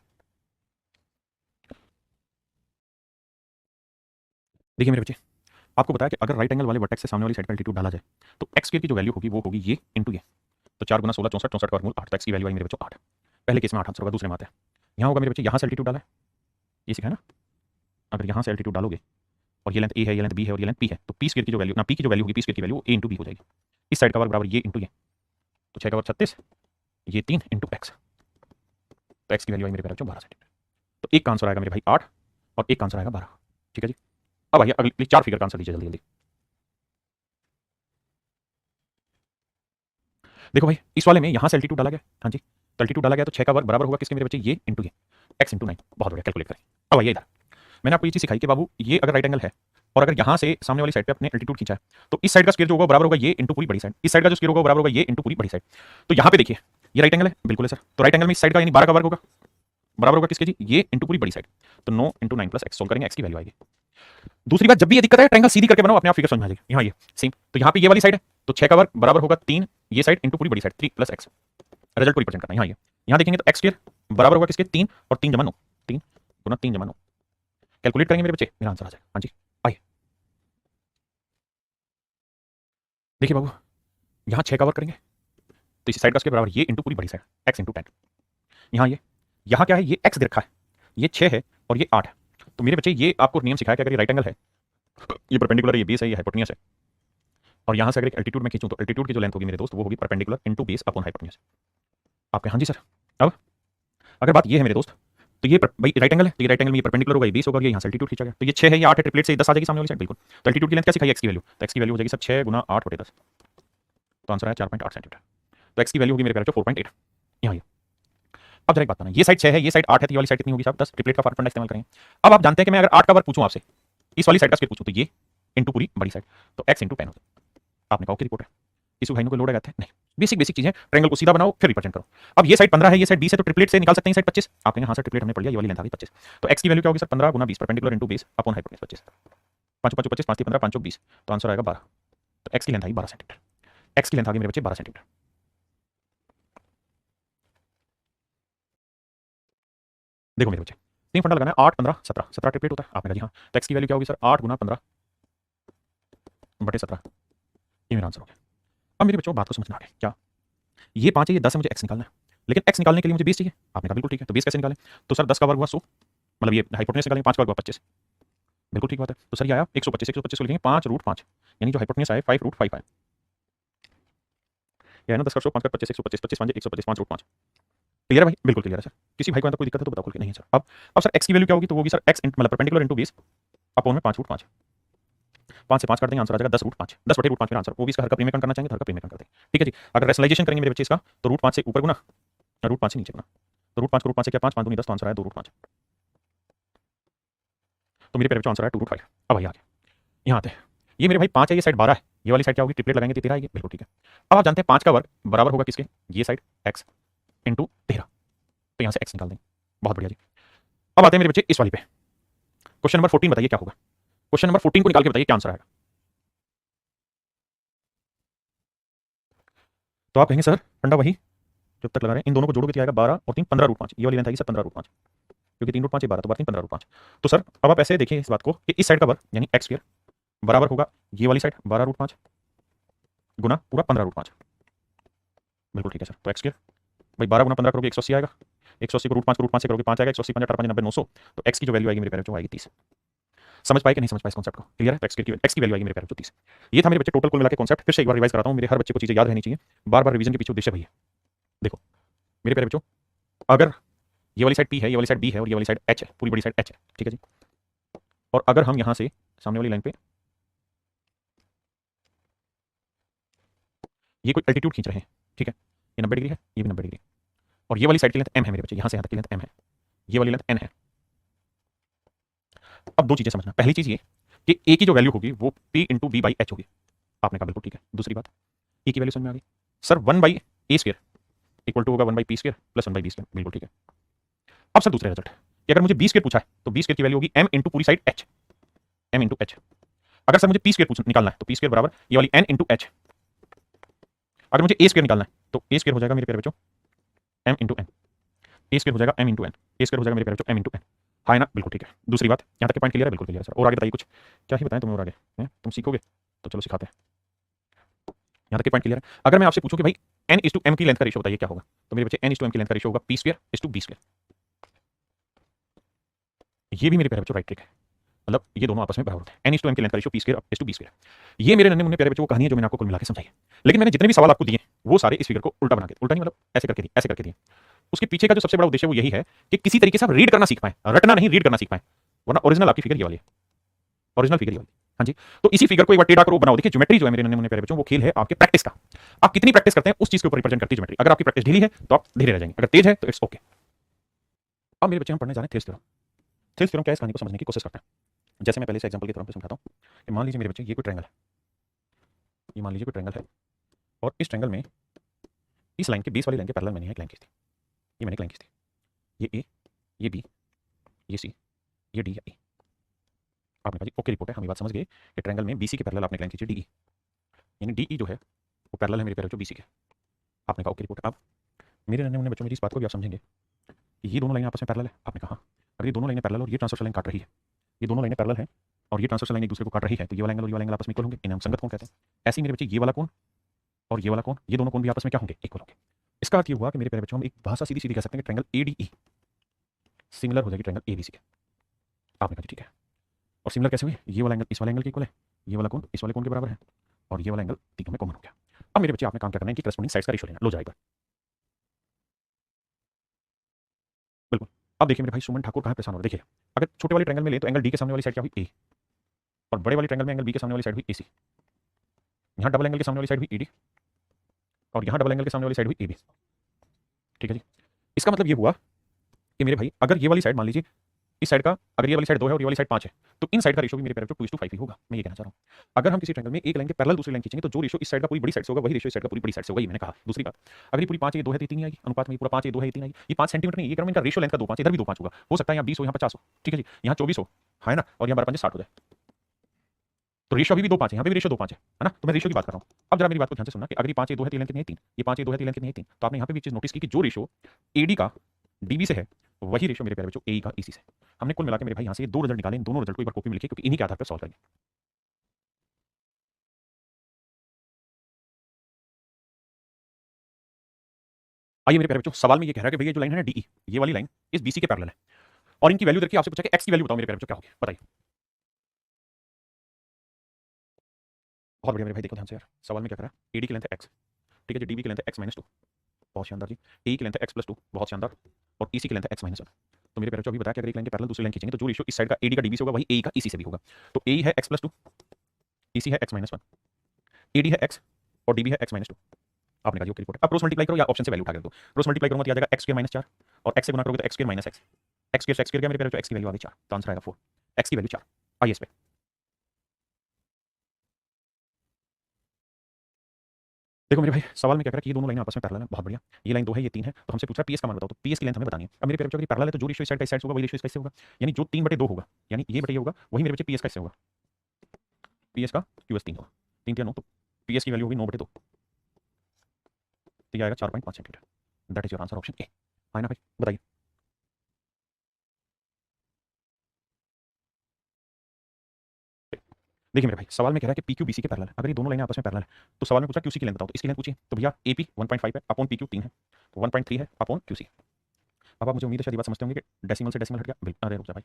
देखिए मेरे बच्चे, आपको बताया कि अगर राइट एंगल वाले वर्टेक्स से सामने वाली साइड का एल्टीट्यूड डाला जाए तो एक्स स्क्वायर की जो वैल्यू होगी वो होगी ये इंटू ये, तो 4 गुना 16 64 64 का वर्गमूल 8, तो एक्स की वैल्यू आई मेरे बच्चों 8। पहले केस में 8 आंसर होगा, दूसरे में आता है यहाँ होगा मेरे बच्चे, यहाँ से एल्टीट्यूड डाला है, ये सीखा है ना, अगर यहाँ से एल्टीट्यूड डालोगे और ये लेंथ ए है, ये लेंथ बी है और ये लेंथ पी है, तो पी स्क्वायर की जो वैल्यू ना पी की जो वैल्यू होगी पी स्क्वायर की वैल्यू ए इंटू बी हो जाएगी। इस साइड का वर्ग बराबर ये इंटू ये, तो 6 का वर्ग 36, ये 3 इंटू एक्स, तो एक्स की वैल्यू आई मेरे बच्चों 12 सेंटीमीटर। तो एक का आंसर आएगा मेरे भाई 8 और एक का आंसर आएगा 12। ठीक है जी, अब आइए अगली 4 फिगर का आंसर लीजिए जल्दी जल्दी। देखो भाई, इस वाले में यहाँ से एल्टीट्यूड डाला गया, हाँ जी, तो एल्टीट्यूड डाला गया तो 6 का वर्ग बराबर होगा किसके मेरे बच्चे, ये इंटू ये, एक्स इंटू 9। बहुत बढ़िया, कैलकुलेट करें। अब आइए इधर, मैंने आपको ये चीज़ सिखाई कि बाबू ये अगर राइट एंगल है और अगर यहाँ से सामने वाली साइड पे अपने एल्टीट्यूड खींचा है तो इस साइड का स्क्वायर जो होगा बराबर होगा ये इंटू पूरी बड़ी साइड, इस साइड का जो स्क्वायर होगा बराबर होगा ये इंटू पूरी बड़ी साइड। तो यहाँ पे देखिए ये राइट एंगल है, बिल्कुल है सर, तो राइट एंगल में इस साइड का यानी 12 का वर्ग होगा बराबर होगा किसके जी, ये इंटू पूरी बड़ी साइड, तो 9 इंटू 9 प्लस एक्स, सोल्व करेंगे एक्स की वैल्यू आएगी। दूसरी बात, जब भी ये दिक्कत है ट्रायंगल सीधी करके बनाओ, अपने आप फिगर समझ में आ जाएगी। यहाँ ये सेम, तो यहाँ पे ये वाली साइड है तो 6 का वर्ग बराबर होगा 3 ये साइड इंटू पूरी बड़ी साइड 3 प्लस एक्स, रिजल्ट को रिप्रेजेंट करना है। यहाँ देखेंगे तो एक्स स्क्वायर बराबर होगा किसके, 3 और 3 जमा 9, 3 गुना 3 जमा 9, कैलकुलेट करेंगे मेरे बच्चे, मेरा आंसर आ जाएगा। हाँ जी आइए देखिए बाबू, यहाँ 6 का वर्ग करेंगे तो इस साइड का स्क्वायर बराबर ये इंटू पूरी बड़ी साइड एक्स इंटू 10। यहाँ क्या है, ये एक्स दे रखा है, ये 6 है और ये 8 है, तो मेरे बच्चे ये आपको नियम सिखाया कि अगर ये राइट एंगल है, ये परपेंडिकुलर है, ये बेस है, ये हाइपोटेन्यूज है, और यहाँ से अगर एक एल्टीट्यूड में खींचूं तो एल्टीट्यूड की जो लेंथ होगी मेरे दोस्त वो होगी perpendicular into base upon hypotenuse. आपके हाँ जी सर, अब अगर बात ये है मेरे दोस्त, तो ये भाई राइट एंगल है तो ये राइट एंगल में ये परपेंडिकुलर होगा, ये बेस होगा, ये यहाँ से एल्टीट्यूड खींचा गया, तो ये 6 है, ये 8 है, ट्रिपलेट से 10 आ जाएगी सामने वाली साइड, बिल्कुल। तो एल्टीट्यूड की लेंथ क्या सिखाई, एक्स की वैल्यू, तो एक्स की वैल्यू हो जाएगी सर 6 गुना 8 बटे 10, तो आंसर है 4.8 सेंटीमीटर। तो एक्स की वैल्यू होगी मेरे प्यारे 4.8। यहाँ अब जरा एक बात बताना, ये साइड 6 है, ये साइड 8 है, तो ये वाली साइड कितनी होगी साहब 10, ट्रिपलेट का फंडा इस्तेमाल करेंगे। अब आप जानते हैं कि मैं अगर 8 का वर्ग पूछूं आपसे, इस वाली साइड का स्क्वायर पूछूं तो ये इंटू पूरी बड़ी साइड, तो x इंटू 10 होता है। आपने कहा ओके रिपोर्ट है, इस भाई को लोड लगाते हैं नहीं, बेसिक चीज है, ट्रायंगल को सीधा बनाओ फिर रिप्रेजेंट करो। अब ये साइड 15 है, ये साइड 20 है, तो ट्रिपलेट से निकाल सकते हैं साइड 25, आप कहेंगे हाँ सर ट्रिपलेट हमने पढ़ लिया, ये वाली लेंथ आ गई 25, तो x की वैल्यू क्या होगी सर 15 गुना 20 perpendicular into base upon hypotenuse 25, 5 5 25 5 15 5 20, तो आंसर आएगा 12। तो x की लेंथ आई 12 सेंटीमीटर, x की लेंथ आ गई मेरे बच्चे 12 सेंटीमीटर। देखो मेरे बच्चे, तीन फंडा लगाना है, 8 15 17, 17 ट्रिपलेट होता है, आपने कहा जी हाँ, तो x की वैल्यू क्या होगी सर 8 गुना 15 बटे 17, ये मेरा आंसर हो गया। अब मेरे बच्चों बात को समझना है क्या, ये 5 है, ये 10 है, मुझे x निकालना है, लेकिन x निकालने के लिए मुझे बेस चाहिए, आपने कहा बिल्कुल ठीक है, तो बेस कैसे निकालें, तो सर 10 का वर्ग हुआ 100, मतलब ये हाइपोटेन्यूज निकालेंगे, 5 का वर्ग हुआ 25, बिल्कुल ठीक बात है, तो सर ये आया 125, 125 को लिखेंगे 5√5, यानी जो हाइपोटेन्यूज आए 5√5 आए, या ना 10 का 100 5 का 25 125 25 5 125 5√5, क्लियर है भाई, बिल्कुल क्लियर है सर, किसी भाई को कोई दिक्कत है तो बताओ, नहीं है सर। अब सर x की वैल्यू क्या होगी, तो वो होगी सर x मतलब परपेंडिकुलर इनटू बेस अपॉन में 5√5, 5 से 5 काट देंगे, आंसर आ जाएगा 10√5, 10/√5 मेरा आंसर। वो भी इसका हर का प्रीमियम करना चाहेंगे तो हर का प्रीमियम कर देंगे। ठीक है जी। अगर रेशनलाइजेशन करेंगे मेरे बच्चे इसका तो √5 से ऊपर गुना, √5 से नीचे गुना, तो √5 को √5 से क्या 5 5 दूनी 10, तो आंसर आया 2√5। तो मेरे प्यारे बच्चों आंसर आया 2√5। अब भाई आगे यहाँ आते हैं, ये मेरे भाई 5 है, ये साइड 12 है, ये वाली साइड क्या होगी, ट्रिपलेट लगाएंगे तो 13 आएगी, बिल्कुल ठीक है। अब आप जानते हैं 5 का वर्ग बराबर होगा किसके, ये साइड x इंटू 13, तो यहाँ से x निकाल देंगे। बहुत बढ़िया जी। अब आते हैं मेरे बच्चे इस वाली पे, क्वेश्चन नंबर 14 बताइए क्या होगा। क्वेश्चन नंबर 14 को निकाल के बताइए क्या आंसर आएगा। तो आप कहेंगे सर फंडा वही जब तक लगा रहे हैं, इन दोनों को जोड़ोगे तो आएगा 12 और 3 15√5, ये वाली लेंथ आएगी सर 15√5, क्योंकि 3√5 12 तो 12 3 15√5। तो सर अब आप ऐसे देखिए इस बात को कि इस साइड का वर्ग यानी x स्क्वायर बराबर होगा ये वाली साइड 12√5 गुना पूरा 15√5, बिल्कुल ठीक है सर। तो x स्क्वायर भाई 12 गुना 15 करोगे 180 आएगा, 180 को √5 से करोगे 5 आएगा, 180 5 8 5 90 900, तो x की जो वैल्यू आएगी मेरे प्यारे बच्चों आएगी 30। समझ पाए कि नहीं समझ पाए इस कॉन्सेप्ट को, क्लियर है। तो x की वैल्यू आएगी मेरे प्यारे बच्चों 30। ये था मेरे बच्चे टोटल कुल मिला के कॉन्सेप्ट। फिर से एक बार रिवाइज कराता हूँ, मेरे हर बच्चे को चीजें याद रहनी चाहिए, बार बार रिवीजन के पीछे उद्देश्य भैया। देखो मेरे प्यारे बच्चों, अगर ये वाली साइड p है, ये वाली साइड b है और ये वाली साइड h है, पूरी बड़ी साइड h है, ठीक है जी। और अगर हम यहां से सामने वाली लाइन पे ये कोई एल्टीट्यूड खींच रहे हैं, ठीक है, ये 90 डिग्री है, ये भी 90 डिग्री, और ये वाली साइड की लेंथ m है मेरे बच्चे, यहां से यहां तक की लेंथ m है, ये वाली लेंथ n है। अब दो चीजें समझना, पहली चीज ये कि a की जो वैल्यू होगी वो p into B by H होगी, आपने कहा बिल्कुल ठीक है। दूसरी बात, a की वैल्यू समझ में आ गई सर, 1/a² इक्वल टू होगा 1/p² प्लस 1/b², बिल्कुल ठीक है। अब सर दूसरे रिजल्ट कि अगर मुझे b² पूछा है तो b² की वैल्यू होगी m इंटू पूरी side h, m into h। अगर सर मुझे p² निकालना है तो p² बराबर ये वाली n इंटू h। अगर मुझे a² निकालना है तो a² हो जाएगा मेरे प्यारे बच्चों m इंटू n, a² हो जाएगा m इंटू n, a² हो जाएगा मेरे प्यारे बच्चों m इंटू n, हाँ ना, बिल्कुल ठीक है। दूसरी बात, यहाँ तक के पॉइंट क्लियर है, बिल्कुल क्लियर है सर। और आगे बताइए कुछ, क्या ही बताएं तुम्हें और आगे हैं? तुम सीखोगे तो चलो सिखाते हैं। यहाँ तक के पॉइंट क्लियर है। अगर मैं आपसे पूछूं कि भाई n/m की लेंथ का रेशियो बताइए क्या होगा, तो मेरे बच्चे n/m की लेंथ का रेशियो होगा p²/b²। ये भी मेरे प्यारे बच्चों राइट ट्रिक है, मतलब ये दोनों आपस में बराबर होते हैं। n/m की लेंथ का रेशियो p²/b²। ये मेरे नन्हे मुन्ने प्यारे बच्चों वो कहानी है जो मैंने आपको कुल मिला के समझाई है। लेकिन मैंने जितने भी सवाल आपको दिए वो सारे इस फिगर को उल्टा बना के, उल्टा नहीं मतलब ऐसे करके दिए, ऐसे करके दिए। उसके पीछे का जो सबसे बड़ा उद्देश्य वो यही है कि किसी तरीके से आप रीड करना सीख पाएं, रटना नहीं, रीड करना सीख पाएं, वरना ओरिजिनल आपकी फिगर ये वाली है, ओरिजिनल फिगर ये वाली। हाँ जी, तो इसी फिगर को एक बार टेढ़ा करो बनाओ। देखिए ज्योमेट्री जो है मेरे नन्हे मुन्ने प्यारे बच्चों वो खेल है आपके प्रैक्टिस का। आप कितनी प्रैक्टिस करते हैं उस चीज के ऊपर रिप्रेजेंट करती है ज्योमेट्री। अगर आपकी प्रैक्टिस ढीली है तो आप धीरे रह जाएंगे, अगर तेज है तो इट्स ओके। अब मेरे बच्चे हम पढ़ने जा रहे हैं थेल्स थ्योरम। थेल्स थ्योरम क्या है इस कहानी को समझने की कोशिश करते हैं। जैसे मैं पहले से एग्जांपल के तौर पे समझाता हूं कि मान लीजिए मेरे बच्चे ये कोई ट्रायंगल है, ये मान लीजिए कोई ट्रायंगल है, और इस ट्रायंगल में इस लाइन के बेस वाली लाइन के पैरेलल मैंने एक लाइन खींची थी, ये मैंने एक लाइन खींची थी, ये ए, ये बी, ये सी, ये डी, या ए। आपने कहा जी ओके रिपोर्ट है, हम ये बात समझ गए कि ट्रायंगल में बीसी के पैरेलल आपने एक लाइन खींची डी, यानी डी जो है वो पैरेलल है मेरे प्यारे बच्चों बीसी के। आपने कहा ओके रिपोर्ट। अब मेरे नन्हे मुन्ने बच्चों मेरी इस बात को भी आप समझेंगे कि ये दोनों लाइनें आपस में पैरेलल है। आपने कहा अगर ये दोनों लाइनें पैरेलल और ये ट्रांसवर्सल लाइन काट रही है, ये दोनों लाइनें पैरेलल हैं और ये ट्रांसवर्सल लाइन एक दूसरे को काट रही है, तो ये वाला एंगल और ये वाला एंगल आपस में इक्वल होंगे, इन्हें हम संगत कोण कहते हैं। ऐसे ही मेरे बच्चे ये वाला कोण और ये वाला कोण, ये दोनों कोण भी आपस में क्या होंगे, इक्वल होंगे। इसका अर्थ ये हुआ कि मेरे प्यारे बच्चों हम एक भाषा सीधी सीधी कह सकते हैं कि ट्रायंगल ADE सिमिलर हो जाएगी ट्रायंगल ABC के। आपने कहा ठीक है, और सिमिलर कैसे हुई, ये वाला एंगल इस वाले एंगल के इक्वल है, ये वाला कोण इस वाले कोण के बराबर है, और ये वाला एंगल तीनों में कॉमन हो गया। अब मेरे बच्चे आपने काम क्या करना है कि करस्पॉन्डिंग साइड्स का रेशियो लेना। लो जाएगा बिल्कुल। अब देखिए मेरे भाई सुमन ठाकुर कहाँ परेशान हो रहा है। देखिए अगर छोटे वाले ट्रायंगल में ले तो एंगल डी के सामने वाली साइड क्या हुई, ए, और बड़े वाले ट्रायंगल में एंगल बी के सामने वाली साइड हुई AC। यहाँ डबल एंगल के सामने वाली साइड हुई ED, और यहाँ डबल एंगल के सामने वाली साइड हुई AB। ठीक है जी। इसका मतलब ये हुआ कि मेरे भाई अगर ये वाली साइड मान लीजिए इस साइड का, अगर ये वाली साइड 2 है और ये वाली साइड 5 है, तो इन साइड का रेशियो भी मेरे प्यारे बच्चों 2:5 ही होगा। मैं ये कहना चाह रहा हूँ अगर हम किसी ट्रायंगल में एक लाइन के पैरेलल दूसरी लाइन खींचेंगे तो जो रेशियो इस साइड का पूरी बड़ी साइड से होगा वही रेशियो इस साइड का पूरी बड़ी साइड से होगा, ये मैंने कहा। दूसरी बात, अगर ये पूरी 5 है, ये 2 है, तो 3 आएगी अनुपात में, पूरा 5 है, 2 है, 3 आएगी। ये 5 सेंटीमीटर नहीं, ये क्रम इनका रेशियो लेंथ का 2 5, इधर भी 2 5 होगा, हो सकता है यहाँ 20 हो, यहाँ 50 हो, ठीक है जी, यहाँ 24 हो, है ना, और यहाँ 12 5 60 हो जाए, तो रेशियो अभी भी 2 5 है, यहाँ पे भी रेशियो 2 5 है ना। तो मैं रेशियो की बात कर रहा हूँ। अब जरा मेरी बात को ध्यान से सुनना कि अगर ये 5 ये 2 है तो लेंथ कितनी है 3, ये 5 ये 2 है तो लेंथ कितनी है 3, तो आपने यहाँ पे भी चीज नोटिस की कि जो रेशियो AD का DB से है वही रेशियो मेरे प्यारे बच्चों AE का EC से। हमने कुल मिला के मेरे भाई यहाँ से ये 2 रिजल्ट निकाले, इन दोनों रिजल्ट को एक बार कॉपी में लिखिए क्योंकि इन्हीं के आधार पर सॉल्व करेंगे। आइए मेरे प्यारे बच्चों, सवाल में ये कह रहा है कि भैया जो लाइन है ना DE, ये वाली लाइन इस BC के पैरेलल है और इनकी वैल्यू देखिए, आपसे पूछा कि x की वैल्यू बताओ मेरे प्यारे बच्चों क्या होगी, बताइए। बहुत बढ़िया मेरे भाई, देखो ध्यान से यार, सवाल में क्या करा, AD की लेंथ है x, ठीक है जी, DB की लेंथ है x-2, बहुत शानदार जी, AE की लेंथ है x+2, बहुत शानदार, और EC की लेंथ है x-1। तो मेरे प्यारे बच्चों अभी बताया कि अगर एक लाइन के पैरेलल दूसरी लाइन खींचेंगे तो जो रेशियो इस साइड का AD का DB से होगा वही AE का EC से भी होगा। तो AE है x+2 ई सी है x-1, ए डी है x और डी बी है x-2। आपने कहा जी ओके रिपोर्ट। अब क्रॉस मल्टीप्लाई करो या ऑप्शन से वैल्यू उठा के दो। क्रॉस मल्टीप्लाई करूंगा तो आ जाएगा x² - 4 और x से गुना करोगे तो x² - x। x² गया मेरे प्यारे, तो x की वैल्यू आ गई 4, तो आंसर आएगा 4। x की वैल्यू 4। आइए इस पे देखो मेरे भाई, सवाल में क्या करा कि ये दोनों लाइनें आपस में पैरेलल है, बहुत बढ़िया। ये लाइन 2 है, ये 3 है, तो हमसे पूछ रहा है पीएस का मान बताओ, तो पीएस की लेंथ हमें बतानी है। अब मेरे प्यारे बच्चों अगर पैरेलल है तो जो रेशियो इस साइड का इस साइड से होगा वही रेशियो इसका इससे होगा, यानी जो 3/2 होगा, यानी ये बटे ये होगा, वही मेरे बच्चे पीएस का इससे होगा। पीएस का क्यूएस 3 होगा, 3 3 9, तो पीएस की वैल्यू होगी 9/2, तो ये आएगा 4.5 centimetre. That is your answer, option A. है ना भाई, बताइए। देखिए मेरे भाई, सवाल में कह रहा है कि PQ BC के पैरेलल है। अगर ये दोनों लाइनें आपस में पैरेलल है तो सवाल में पूछा QC की लेंथ बताओ, तो इसकी लेंथ पूछिए, तो भैया AP 1.5 है अपॉन PQ 3 है, तो 1.3 है अपॉन QC। अब आप मुझे उम्मीद है शायद ये बात समझते होंगे कि डेसिमल से डेसिमल हट गया। अरे रुक जा भाई,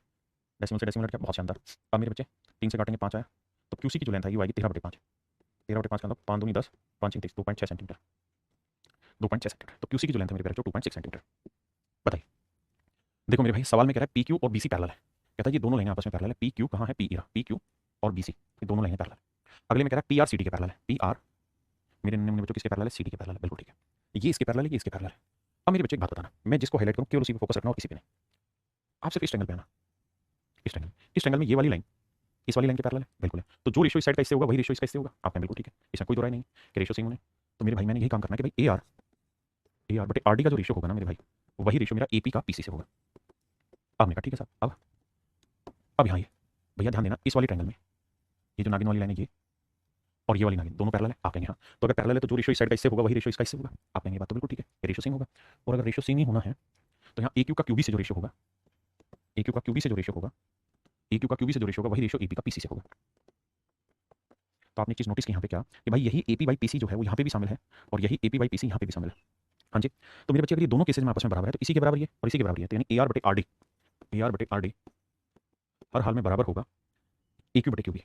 डेसिमल से डेसिमल हट गया, बहुत शानदार। अब मेरे बच्चे 3 से काटेंगे 5 आया, तो QC की जो लेंथ है ये आएगी 13/5। 13/5 का मतलब 5 दूनी 10, 5 3 30, 2.6 सेंटीमीटर। 2.6 सेंटीमीटर, तो QC की जो लेंथ है मेरे प्यारे बच्चों 2.6 सेंटीमीटर। बताइए। देखो मेरे भाई, सवाल में कह रहा है PQ और BC पैरेलल है। कहता है ये दोनों लाइनें आपस में पैरेलल है। PQ कहाँ है, PQ और BC, ये दोनों लाइनें पैरेलल है। अगले में कह रहा है PR CD के पैरेलल है। PR मेरे नन्हे बच्चों किसके पैरेलल है, CD के पैरेलल है, बिल्कुल ठीक है। ये इसके पैरेलल है, ये इसके पैरेलल है। अब मेरे बच्चे एक बात बताना, मैं जिसको हाईलाइट करूं केवल उसी पे फोकस रखना और किसी पे नहीं। आप सिर्फ इस ट्रायंगल पे आना, इस ट्रायंगल में ये वाली लाइन इस वाली लाइन के पैरेलल है, बिल्कुल है। तो जो रेशियो इस साइड का इससे होगा वही रेशियो इसका इससे होगा, आपने बिल्कुल ठीक है, इसमें कोई दो राय नहीं कि रेशियो सेम होने। तो मेरे भाई मैंने यही काम करना है कि भाई AR बटे RD का जो रेशियो होगा ना मेरे भाई, वही रेशियो मेरा AP का PC से होगा। आपने कहा ठीक है साहब। अब यहाँ ये भैया ध्यान देना, इस वाली ट्रायंगल में ये जो नागिन वाली लाइन है ये और ये वाली नागिन दोनों पैरेलल है। आप कहेंगे हाँ, तो अगर पैरेलल है तो जो रेशियो इस साइड का इससे होगा वही रेशियो इसका इससे होगा। आप कहेंगे बात तो बिल्कुल ठीक है, ये रेशियो सेम होगा। और अगर रेशियो सेम ही होना है तो यहाँ AQ का QB से जो रेशियो होगा, AQ का QB से जो रेशियो होगा, AQ का QB से जो रेशियो होगा वही रेशियो AP का PC से होगा। तो आपने एक चीज़ नोटिस की यहाँ पे क्या कि भाई यही AP/PC जो है वो यहाँ पे भी शामिल है और यही AP/PC यहाँ पे भी शामिल है। हाँ जी, तो मेरे बच्चे अगर ये दोनों केसेज में आपस में बराबर है तो इसी के बराबर ये और इसी के बराबर ये, तो यानी AR/RD हर हाल में बराबर होगा AQ/QB।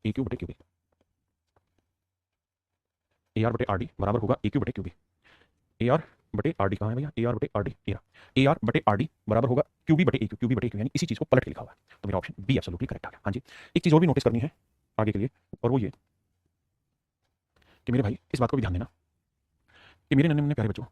AQ/QB AR/RD बराबर होगा AQ/QB। AR/RD कहाँ है भैया, AR/RD AR/RD बराबर होगा QB/AQ, QB/AQ, यानी इसी चीज़ को पलट के लिखा हुआ है। तो मेरा ऑप्शन बी एब्सोल्युटली करेक्ट आ गया। हाँ जी, एक चीज़ और भी नोटिस करनी है आगे के लिए, और वो ये कि मेरे भाई इस बात को भी ध्यान देना कि मेरे नन्हे प्यारे बच्चों,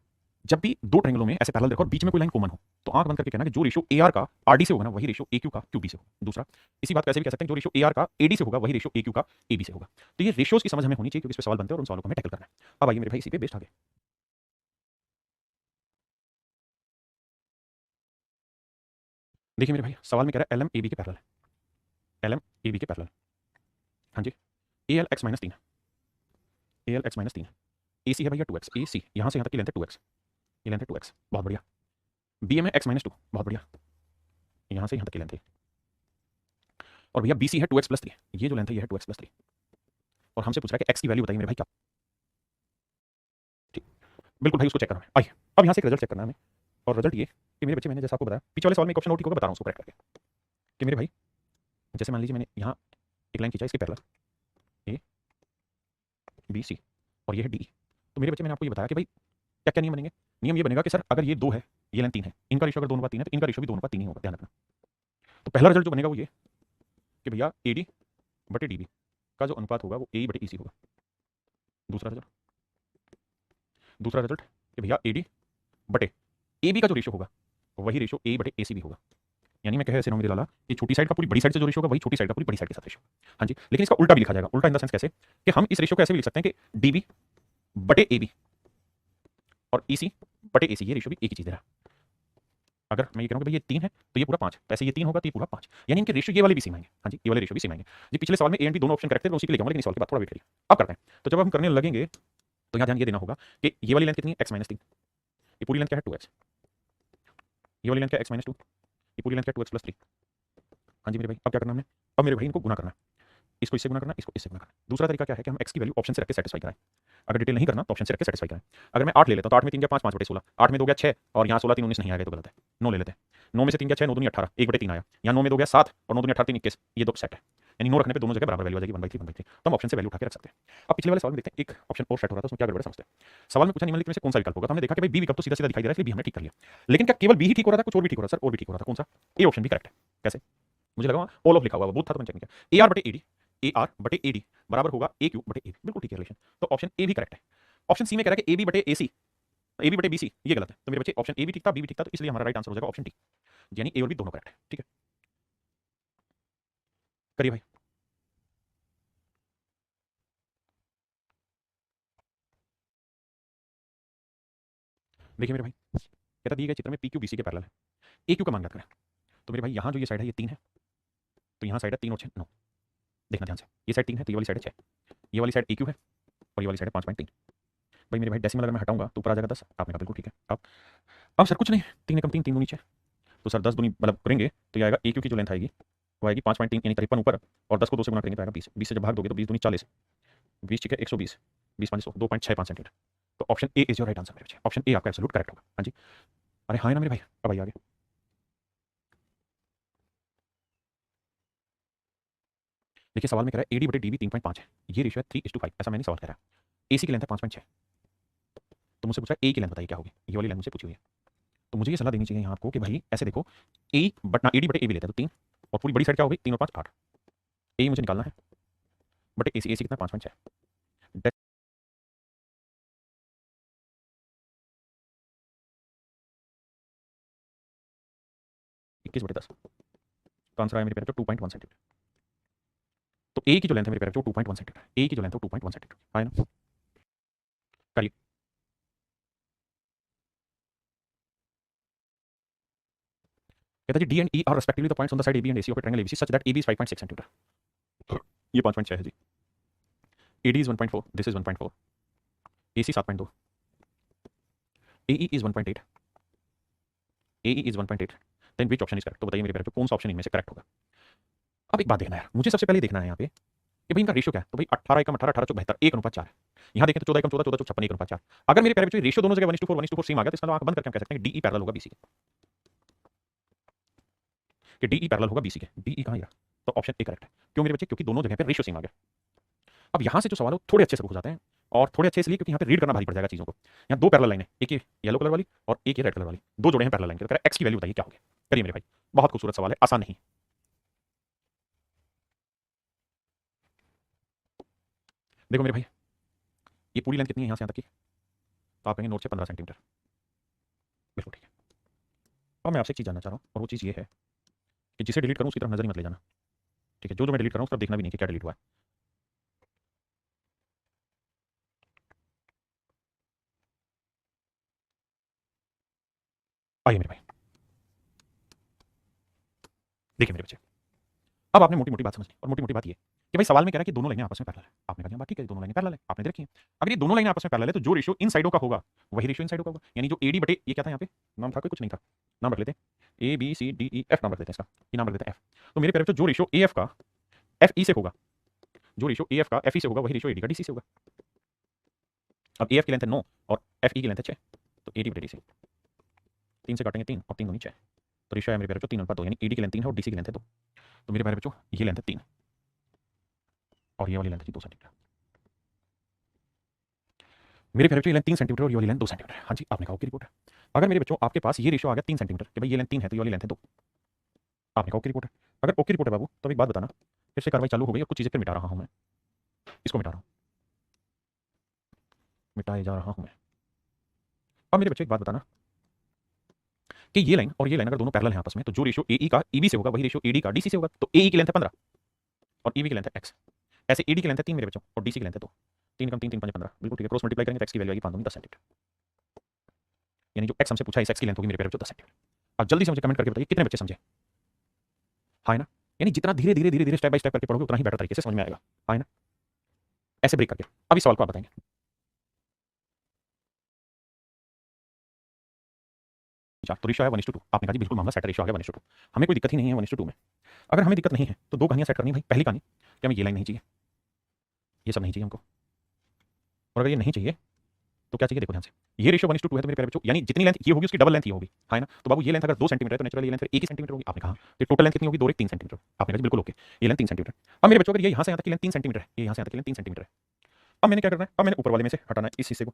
जब भी दो ट्रायंगलों में ऐसे पैरेलल देखो और बीच में कोई लाइन कॉमन हो तो आंख बंद करके कहना कि जो रेशियो AR का RD से होगा ना वही रेशियो AQ का QB से होगा। दूसरा, इसी बात को ऐसे भी कह सकते हैं जो रेशियो AR का AD से होगा वही रेशियो AQ का AB से होगा। तो ये रेशियोज की समझ हमें होनी चाहिए क्योंकि इस पे सवाल बनते हैं और उन सवालों को हमें टैकल करना है। अब आइए मेरे भाई इसी पे बेस्ट आगे। देखिए मेरे भाई, सवाल में कह रहा है LM AB के पैरेलल है, LM AB के पैरेलल। हाँ जी, ALX-3 है, ALX-3 है, AC है भैया 2x, AC यहाँ से यहाँ तक की लेंथ है 2x, ये लेंथ है 2x, बहुत बढ़िया। BM है x-2, बहुत बढ़िया, यहाँ से यहाँ तक की लेंथ है। और भैया BC है 2x+3, ये जो लेंथ है ये है 2x+3, और हमसे पूछ रहा है कि x की वैल्यू बताइए मेरे भाई क्या। ठीक, बिल्कुल भाई उसको चेक करना है। आइए अब यहाँ से एक रिजल्ट चेक करना है हमें, और रिजल्ट ये कि मेरे बच्चे मैंने जैसा आपको बताया पीछे वाले सवाल में एक ऑप्शन और ठीक होगा, बता रहा हूँ उसको करेक्ट करके कि मेरे भाई जैसे मान लीजिए मैंने यहाँ एक लाइन खींचा इसके पैरेलल ABC और ये है DE। तो मेरे बच्चे मैंने आपको ये बताया कि भाई क्या क्या नियम बनेंगे। नियम ये बनेगा कि सर अगर ये 2 है ये लाइन 3 है, इनका रेशियो अगर 2:3 है तो इनका रेशियो भी 2:3 ही होगा, ध्यान रखना। तो पहला रिजल्ट जो बनेगा वो ये कि भैया AD/DB का जो अनुपात होगा वो AE/EC होगा। दूसरा रिजल्ट कि भैया AD/AB का जो रेशियो होगा वही रेशियो AE/AC भी होगा। यानी मैं कह ऐसे ना मेरे लाला कि छोटी साइड का पूरी बड़ी साइड से जो रेशियो होगा वही छोटी साइड का पूरी बड़ी साइड के साथ रेशियो। हाँ जी, लेकिन इसका उल्टा भी लिखा जाएगा। उल्टा इन द सेंस कैसे कि हम इस रेशियो को ऐसे भी लिख सकते हैं कि DB/AB और EC/AC, ये रेशियो भी एक ही चीज है। अगर मैं ये कह रहा हूं कि भाई ये 3 है तो ये पूरा 5, वैसे ये 3 होगा तो ये पूरा 5, यानी इनके रेशियो ये वाले भी सेम आएंगे। हाँ जी, ये वाले रेशियो भी सेम आएंगे जी। पिछले सवाल में ए एंड बी दोनों ऑप्शन करेक्ट थे तो उसी के लिए लेके लेकिन इस सवाल के बाद थोड़ा वेट करिए। अब करते हैं, तो जब हम करने लगेंगे तो यहाँ ध्यान ये देना होगा कि ये वाली लेंथ कितनी है x-3, ये पूरी लेंथ क्या है 2x, ये वाली लेंथ क्या है x-2, ये पूरी लेंथ क्या है 2x+3। हाँ जी मेरे भाई, अब क्या करना हमने, अब मेरे भाई इनको गुना करना है, इसको इससे गुना करना, इसको इससे गुना करना। दूसरा तरीका क्या है कि हम x की वैल्यू ऑप्शन से रख के सेटिस्फाई कराएं। अगर डिटेल नहीं करना तो ऑप्शन से रख के सेटिस्फाई कराएं। अगर मैं 8 ले लेता हूं तो 8 में 3 या 5, 5/16, 8 में 2 गया 6 और यहाँ 16 3 19 नहीं आ गया तो गलत है। 9 ले लेते हैं, 9 में से 3 गया 6, 9 दूनी 18, 1/3 आया। यहाँ 9 में 2 गया 7 और 9 दूनी 18 3 21, ये 2 सेट है, यानी 9 रखने पे दोनों जगह बराबर वैल्यू आ जाएगी 1/3 1/3। तो हम ऑप्शन से वैल्यू उठा के रख सकते हैं। अब पिछले वाले सवाल में देखते हैं एक ऑप्शन और सेट हो रहा था, उसमें क्या गड़बड़ है समझते हैं। सवाल में पूछा निम्नलिखित में से कौन सा विकल्प होगा, तो हमने देखा कि भाई बी विकल्प तो सीधा सीधा दिखाई दे रहा है इसलिए बी हमने ठीक कर लिया। लेकिन क्या केवल बी ही ठीक हो रहा था, कुछ और भी ठीक हो रहा था सर, और भी ठीक हो रहा था, कौन सा, ए ऑप्शन भी करेक्ट है। कैसे, मुझे लगा ऑल ऑफ लिखा हुआ वो था तो मैंने चेक नहीं किया। AR/AD, ए आर बटे ए डी बराबर होगा ए क्यू बटे ए बी। बिल्कुल ठीक है रिलेशन, तो ऑप्शन ए भी करेक्ट है। ऑप्शन सी में कह रहा है कि ए बी बटे ए सी, ए बी बटे बी सी, ये गलत है। तो मेरे बच्चे ऑप्शन ए भी ठीक था, बी भी ठीक था, तो इसलिए हमारा राइट आंसर हो जाएगा ऑप्शन डी, यानी ए और बी दोनों करेक्ट है। ठीक है, करिए भाई। देखिए मेरे भाई, कहता दिए गए चित्र में पी क्यू बी सी के पैरेलल है, ए क्यू का मान ज्ञात करें। तो मेरे भाई यहाँ जो ये साइड है ये 3 है, तो यहाँ साइड है 3 और 6 9। देखना ध्यान से, ये साइड 3 है तो ये वाली साइड है 6, ये वाली साइड ए क्यू है और ये वाली साइड है 5.3। भाई मेरे भाई डेसिमल अगर मैं हटाऊंगा तो ऊपर आ जाएगा 10। आपने कहा बिल्कुल ठीक है। अब सर कुछ नहीं, 3 एकम 3 3 दूनी 6, तो सर 10 दूनी मतलब करेंगे तो ये आएगा ए क्यू की जो लेंथ आएगी वो आएगी 5.3 यानी 53 ऊपर, और 10 को 2 से गुना करेंगे तो आएगा 20। 20 से जब भाग दोगे तो 20 दूनी 40, 20 ठीक है 120, 20 5 2.65 सेंटीमीटर। तो option A is your right answer मेरे बच्चे, ऑप्शन ए आपका एब्सोल्यूट करेक्ट होगा। हाँ जी, अरे हाँ है ना मेरे भाई। अब आइए आगे। देखिए सवाल में कह रहा है एडी बटे डीबी 3.5 है, ये रेशियो है 3:5, ऐसा मैंने सवाल कह रहा है। एसी की लेंथ है 5.6, तो मुझसे पूछा ए की लेंथ बताइए क्या होगी, ये वाली लेंथ मुझसे पूछी हुई है। तो मुझे ये सलाह देनी चाहिए यहाँ आपको कि भाई ऐसे देखो, ए बटना एडी बटे ए भी लेते हैं तो 3, और पूरी बड़ी साइड क्या होगी 3 और 5 8, ए मुझे निकालना है बटे एसी, एसी कितना 5.6, 21 बटे 10, तो आंसर आया मेरे पेरेंट 2.1 सेंटीमीटर। तो ए की जो लेंथ है मेरे पेरेंट 2.1 सेंटीमीटर, ए की जो लेंथ है 2.1 सेंटीमीटर, आया ना। करिए। कहता जी D and E are respectively the points on the side A B and A C of a triangle ABC such that A B is 5.6 centimetre. ये 5.6 है जी, A D is 1.4, this is 1.4, A C 7.2, A E is 1.8, A E is 1.8, then which option is correct. तो बताइए मेरे parent कौन सा option इनमें से करेक्ट होगा। अब एक बात देखना है मुझे, सबसे पहले देखना है यहाँ पे कि भाई इनका रेशियो क्या है। तो भाई 18 एकम 18 18 चौक 72 1:4 है। यहाँ देखें तो 14 एकम 14 14 चौक 56 1:4। अगर मेरे पेरेंट रेशियो दोनों जगह 1:4 1:4 सेम आ गया तो इसका आंख बंद करके हम कह सकते हैं कि डीई पैरेलल होगा बीसी के, कि डीई पैरेलल होगा बीसी के। डीई कहाँ गया, तो ऑप्शन ए करेक्ट है। क्यों मेरे बच्चे, क्योंकि दोनों जगह पे रेशियो सेम आ गया। अब यहाँ से जो सवाल है थोड़े अच्छे से हो जाते हैं, और थोड़े अच्छे इसलिए क्योंकि यहाँ पे रीड करना भारी पड़ जाएगा चीज़ों को। यहाँ दो पैरेलल लाइन है, एक ये येलो कलर वाली और एक ये रेड कलर वाली, दो जोड़े हैं पैरेलल लाइन के। तो एक्स की वैल्यू बताइए क्या होगी। करिए मेरे भाई, बहुत खूबसूरत सवाल है, आसान नहीं। देखो मेरे भाई, ये पूरी लेंथ कितनी है यहाँ से यहाँ तक की, तो आप कहेंगे नोट से 15 सेंटीमीटर, बिल्कुल ठीक है। अब मैं आपसे एक चीज़ जानना चाह रहा हूँ, और वो चीज़ ये है कि जिसे डिलीट करूँ उसकी तरफ नजर ही मत ले जाना, ठीक है। जो जो मैं डिलीट कर रहा हूँ उसका देखना भी नहीं कि क्या डिलीट हुआ है। आइए मेरे भाई, देखिए मेरे बच्चे, अब आपने मोटी मोटी बात समझ ली, और मोटी मोटी बात ये कि भाई सवाल में कह रहा है कि दोनों लाइनें आपस में पैरेलल है। आपने कहा बात ठीक है, दोनों लाइनें पैरेलल है, आपने दे रखी है। अगर ये दोनों लाइनें आपस में पैरेलल है तो जो रेशियो इन साइडों का होगा वही रेशियो इन साइडों का होगा, यानी जो एडी बटे, ये क्या था यहाँ पे नाम था, कोई कुछ नहीं था, नाम रख लेते हैं A B C D E F, नाम रख लेते हैं इसका, ये नाम रख लेते हैं एफ। तो मेरे पेरेंट जो रेशियो ए एफ का एफ ई से होगा, जो रेशियो ए एफ का एफ ई से होगा वही रेशियो एडी का डी सी से होगा। अब ए एफ की लेंथ है 9 और एफ ई की लेंथ है 6, तो एडी बटे डी सी, 3 से काटेंगे 3 और 3 दूनी 6, तो रेशियो है मेरे पेरेंट 3:2, यानी एडी की लेंथ 3 है और डीसी की लेंथ है 2। तो मेरे प्यारे बच्चों ये लेंथ है 3 और ये वाली लेंथ है 2 सेंटीमीटर। मेरे प्यारे बच्चों ये लेंथ 3 सेंटीमीटर और ये वाली लेंथ 2 सेंटीमीटर। हाँ जी, आपने कहा ओके रिपोर्ट है। अगर मेरे बच्चों आपके पास ये रेशियो आ गया 3 सेंटीमीटर कि भाई ये लेंथ 3 है तो ये वाली लेंथ है 2, आपने कहा ओके रिपोर्ट है। अगर ओके रिपोर्ट है बाबू तो एक बात बताना, फिर से कार्रवाई चालू हो गई और कुछ चीज़ें फिर मिटा रहा हूँ मैं, इसको मिटा रहा हूँ, मिटाए जा रहा हूँ मैं। अब मेरे बच्चे एक बात बताना कि ये लाइन और ये लाइन अगर दोनों पैरेलल हैं आपस में तो जो रेशियो ए ई का ईबी से होगा वही रेशियो एडी का डीसी से होगा। तो ए ई की लेंथ है 15 और ईबी की लेंथ है एक्स, ऐसे एडी की लेंथ है 3 मेरे बच्चों और डीसी की लेंथ है 2, 3 कम 3 3 5 15, बिल्कुल ठीक है। क्रॉस मल्टीप्लाई करेंगे तो एक्स की वैल्यू आएगी 5 10 सेंटीमीटर, यानी जो एक्स हमसे पूछा है इस एक्स की लेंथ होगी मेरे प्यारे बच्चों 10 सेंटीमीटर। अब जल्दी से मुझे कमेंट करके बताइए कितने बच्चे समझे। हाँ ना, यानी जितना धीरे धीरे धीरे धीरे स्टेप बाय स्टेप करके पढ़ोगे उतना ही बेटर तरीके से समझ में आएगा। हाँ ना, ऐसे ब्रेक करके। अब इस सवाल को आप बताएंगे, तो रेशियो है 1:2। आपने कहा जी बिल्कुल मामला सेट, रेशियो आ गया 1:2, हमें कोई दिक्कत ही नहीं है 1:2 में। अगर हमें दिक्कत नहीं है तो दो कहानियां सेट करनी है भाई। पहली कहानी कि हमें ये लाइन नहीं चाहिए, ये सब नहीं चाहिए हमको, और अगर ये नहीं चाहिए तो क्या चाहिए, देखो ध्यान से। ये रेशियो 1:2 है तो मेरे प्यारे बच्चों यानी जितनी लेंथ ये होगी उसकी डबल लेंथ ये होगी, है ना। तो बाबू ये लेंथ अगर 2 सेंटीमीटर है तो नेचुरली ये लेंथ 1 ही सेंटीमीटर होगी। आपने कहा तो टोटल लेंथ कितनी होगी, 2 और 1 3 सेंटीमीटर। आपने कहा बिल्कुल ओके, ये लेंथ 3 सेंटीमीटर। अब मेरे बच्चों अगर ये यहाँ से यहाँ तक की लेंथ 3 सेंटीमीटर है, ये यहाँ से यहाँ तक की लेंथ 3 सेंटीमीटर है, अब मैंने क्या करना है, अब मैंने ऊपर वाले में से हटाना है इस हिस्से को।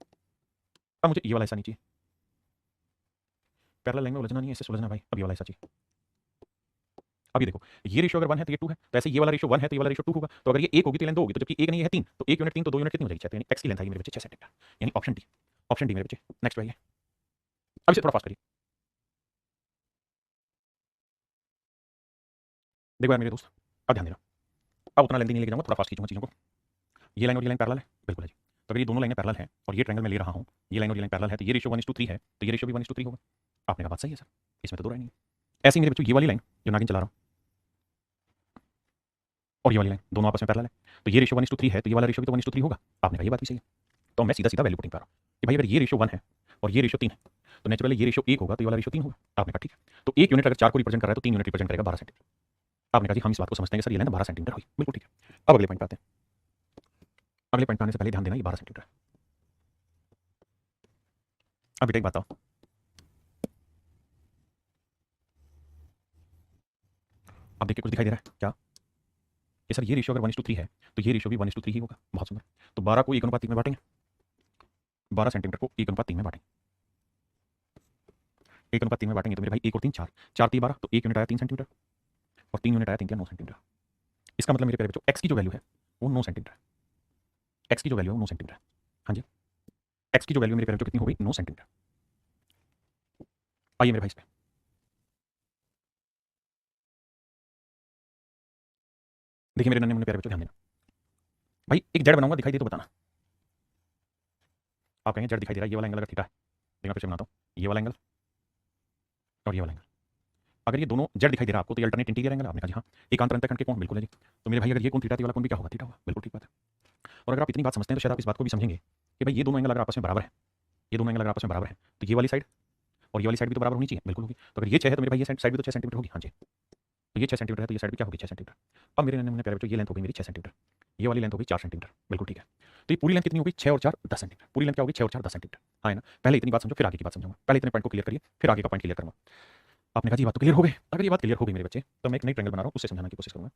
अब मुझे ये वाला हिस्सा नहीं चाहिए, पैरेलल लाइन में उलझना नहीं है, इससे सुलझना भाई। अब ये वाला हिस्सा चाहिए, अभी देखो ये रेशियो अगर 1 है तो ये 2 है, तो ऐसे ये वाला रेशियो 1 है तो ये वाला रेशियो 2 होगा। तो अगर ये 1 होगी तो ये लेंथ 2 होगी, तो जबकि 1 नहीं है 3, तो 1 यूनिट 3 तो 2 यूनिट कितनी हो जाएगी 6, तो यानी x की लेंथ आएगी मेरे बच्चे 6 सेंटीमीटर, यानी ऑप्शन डी। ऑप्शन डी मेरे बच्चे। नेक्स्ट भाई, अब इसे थोड़ा फास्ट करिए। देखो यार मेरे दोस्त, अब ध्यान देना, अब उतना लेंथी नहीं लेके जाऊंगा, थोड़ा फास्ट खींचूंगा चीज़ों को। ये लाइन और ये लाइन पैरेलल है, बिल्कुल है जी। तो अगर ये दोनों लाइनें पैरेलल हैं और ये ट्रायंगल मैं ले रहा हूँ, ये लाइन और ये लाइन पैरेलल है, तो ये रेशियो 1:3 है, तो ये रेशियो भी 1:3 होगा। आपने कहा बात सही है सर, इसमें तो दो राय नहीं है। ऐसे ही मेरे बच्चों ये वाली लाइन जो नागिन चला रहा हूँ और ये वाली लाइन दोनों आपस में पैरेलल है, तो ये रेशियो 1:3 है, तो ये वाला रेशियो भी तो 1:3 होगा। आपने कहा ये बात भी सही है। तो मैं सीधा सीधा वैल्यू पुटिंग कर रहा हूँ कि भाई अगर ये रेशियो 1 है और ये रेशियो 3 है, तो नेचुरली ये रेशियो 1 होगा, तो ये वाला रेशियो 3 होगा। आपने कहा ठीक है। तो 1 यूनिट अगर 4 को रिप्रेजेंट कर रहा है तो 3 यूनिट रिप्रेजेंट करेगा 12 सेंटीमीटर। आपने कहा जी हम इस बात को समझते हैं सर, ये लेंथ 12 सेंटीमीटर हुई, बिल्कुल ठीक है। अब अगले पॉइंट पे आते हैं। अगले पॉइंट पे आने से पहले ध्यान देना, ये 12 सेंटीमीटर है। अब बेटा एक बात बताओ, अब देखिए कुछ दिखाई दे रहा है क्या कि सर ये रेशियो अगर 1:3 है तो ये रेशियो भी 1:3 ही होगा। बहुत सुंदर। तो 12 को 1:3 में बांटेंगे, 12 सेंटीमीटर को 1:3 में बांटेंगे, 1:3 में बांटेंगे तो मेरे भाई 1 और 3 4, 4 3 12, तो 1 यूनिट आया 3 सेंटीमीटर और 3 यूनिट आया 3 9 सेंटीमीटर। इसका मतलब मेरे प्यारे बच्चों एक्स की जो वैल्यू है वो 9 सेंटीमीटर है। एक्स की जो वैल्यू है वो 9 सेंटीमीटर है। हाँ जी, एक्स की जो वैल्यू मेरे प्यारे बच्चों कितनी हो गई 9 सेंटीमीटर। आइए मेरे भाई इस पे देखिए मेरे नन्हे मुन्ने प्यारे बच्चों, ध्यान देना भाई, एक जेड बनाऊंगा, दिखाई दे तो बताना। आप कहेंगे जेड दिखाई दे रहा है, ये वाला एंगल अगर थीटा है, देखना फिर से बनाता हूँ, ये वाला एंगल और ये वाला एंगल, अगर ये दोनों जेड दिखाई दे रहा है आपको, तो ये अल्टरनेट इंटीरियर एंगल। आपने कहा जी हाँ, एकांतर अंतःखंड के कोण, बिल्कुल है जी। तो मेरे भाई अगर ये कोण थीटा, तो ये वाला कोण भी क्या होगा, थीटा होगा, बिल्कुल ठीक बात है। और अगर आप इतनी बात समझते हैं तो शायद आप इस बात को भी समझेंगे कि भाई ये दोनों एंगल अगर आपस में बराबर है, ये दोनों एंगल अगर आपस में बराबर है, तो ये वाली साइड और ये वाली साइड भी तो बराबर होनी चाहिए, बिल्कुल होगी। तो अगर ये 6 है तो मेरे भाई ये साइड भी तो 6 सेंटीमीटर होगी। हाँ जी, तो ये 6 सेंटीमीटर है तो ये साइड भी क्या होगी 6 सेंटीमीटर। अब मेरे नन्हे मुन्ने प्यारे बच्चों, ये लेंथ हो गई मेरी 6 सेंटीमीटर, ये वाली लेंथ हो गई 4 सेंटीमीटर, बिल्कुल ठीक है। तो ये पूरी लेंथ कितनी हो गई 6 और 4 10 सेंटीमीटर। पूरी लेंथ क्या होगी 6 और 4 10 सेंटीमीटर। हाँ है ना, पहले इतनी बात समझो फिर आगे की बात समझाऊंगा। पहले इतने पॉइंट को क्लियर करिए, फिर आगे का पॉइंट क्लियर करूंगा। आपने कहा जी बात तो क्लियर हो गई। अगर ये बात क्लियर हो गई मेरे बच्चे, तो मैं एक नई ट्रायंगल बना रहा हूँ, उससे समझाने की कोशिश करूंगा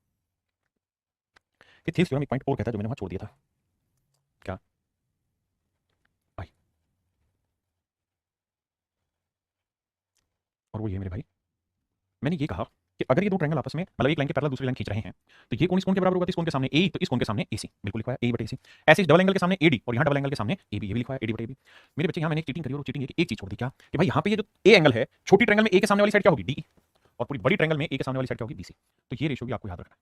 कि थीस थ्योरम एक पॉइंट और कहता है जो मैंने वहां छोड़ दिया था। क्या भाई, और वो ये मेरे भाई, मैंने ये कहा कि अगर ये दो ट्रायंगल आपस में मतलब एक लाइन के पैरेलल दूसरी लाइन खींच रहे हैं, तो ये कोण इस कोण के बराबर होगा, तो इस कोण के सामने ए, तो इस कोण के सामने एसी, बिल्कुल लिखा है ए बटे एसी। ऐसे इस डबल एंगल के सामने एडी और यहाँ डबल एंगल के सामने एबी, ये भी लिखा है एडी बटे एबी। मेरे बच्चे यहाँ मैंने एक चीटिंग करी और चीटिंग की एक चीज छोड़ दी, क्या कि भाई यहाँ पे ये जो ए एंगल है, छोटी ट्रायंगल में ए के सामने वाली साइड क्या होगी डी, और पूरी बड़ी ट्रायंगल में ए के सामने वाली साइड क्या होगी बीसी। तो ये रेशियो भी आपको याद रखना है।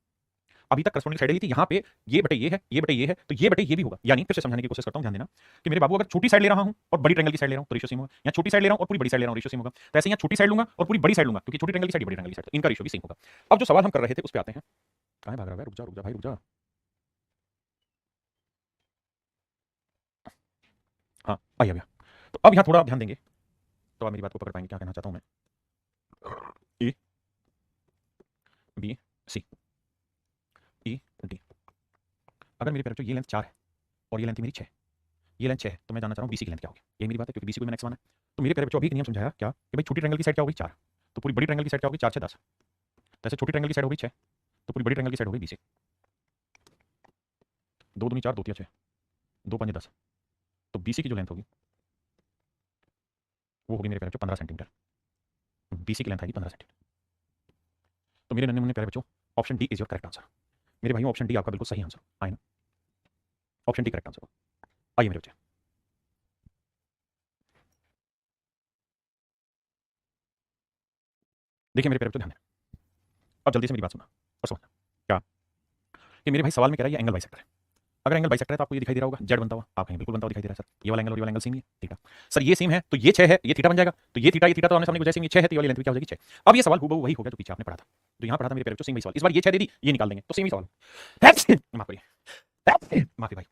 अभी तक करस्पॉन्डिंग साइड ली थी, यहाँ पे ये बटे ये है, ये बटे ये है, तो ये बटे ये भी होगा। यानी फिर से समझाने की कोशिश करता हूँ, ध्यान देना कि मेरे बाबू अगर छोटी साइड ले रहा हूँ और बड़ी ट्रायंगल की साइड ले रहा हूँ तो रेशियो सेम होगा, या छोटी साइड ले रहा हूँ और पूरी बड़ी साइड ले रहा हूँ रेशियो सेम होगा। तो ऐसे यहाँ छोटी साइड लूंगा और पूरी बड़ी साइड लूंगा, क्योंकि छोटी ट्रायंगल की साइड बड़ी ट्रायंगल की साइड, तो इनका रेशियो भी सेम होगा। अब जो सवाल हम कर रहे थे उस पर आते हैं। कहाँ भाग रहा है, रुक जा भाई रुक जा। हाँ आइए भैया, तो अब यहाँ थोड़ा आप ध्यान देंगे तो आप मेरी बात को पकड़ पाएंगे क्या कहना चाहता हूँ मैं। ए बी सी ई डी, अगर मेरे पैर ये लेंथ 4 है और ये लेंथ मेरी 6, ये लेंथ 6 है, तो मैं जानना चाह रहा हूँ बीसी की लेंथ क्या होगी। ये मेरी बात है, क्योंकि बीसी को मैंने एक्स माना है। तो मेरे प्यारे बच्चों अभी एक नियम समझाया क्या कि भाई छोटी ट्रायंगल की साइड क्या होगी 4, तो पूरी बड़ी ट्रायंगल की साइड क्या होगी 4 6 10। तो ऐसे छोटी ट्रायंगल की साइड होगी 6, तो पूरी बड़ी ट्रायंगल की साइड होगी बीसी। 2 दूनी 4, 2 3 6, 2 5 10, तो बीसी की जो लेंथ होगी वो होगी मेरे प्यारे बच्चों 15 सेंटीमीटर। बीसी की लेंथ आएगी 15 सेंटीमीटर। तो मेरे नन्हे मुन्ने प्यारे बच्चों, option D is your correct answer. मेरे भाइयों ऑप्शन डी आपका बिल्कुल सही आंसर आए ना, ऑप्शन डी करेक्ट आंसर। आइए मेरे बच्चे, देखिए मेरे प्यारे बच्चों ध्यान दें, अब जल्दी से मेरी बात सुनना और समझना क्या कि मेरे भाई सवाल में कह रहा है ये एंगल बाइसेक्टर है। अगर एंगल बाइसेक्टर है तो आपको ये दिखाई दे रहा होगा जेड बनता हुआ, आप कहें बिल्कुल बनता हुआ दिखाई दे रहा है सर, ये वाला एंगल और ये वाला एंगल सेम ही है थीटा। सर ये सेम है तो ये 6 है, ये थीटा बन जाएगा, तो ये थीटा तो आमने सामने जैसे ये 6 है तो ये वाली लेंथ भी क्या हो जाएगी 6। अब ये सवाल हूबहू वही हो गया जो पीछे आपने पढ़ा था, जो यहाँ पढ़ा था मेरे प्यारे बच्चों, सेम ही सवाल। इस बार ये 6 दे दी, ये निकाल देंगे तो सेम ही सवाल। माफ करिए, माफी भाई।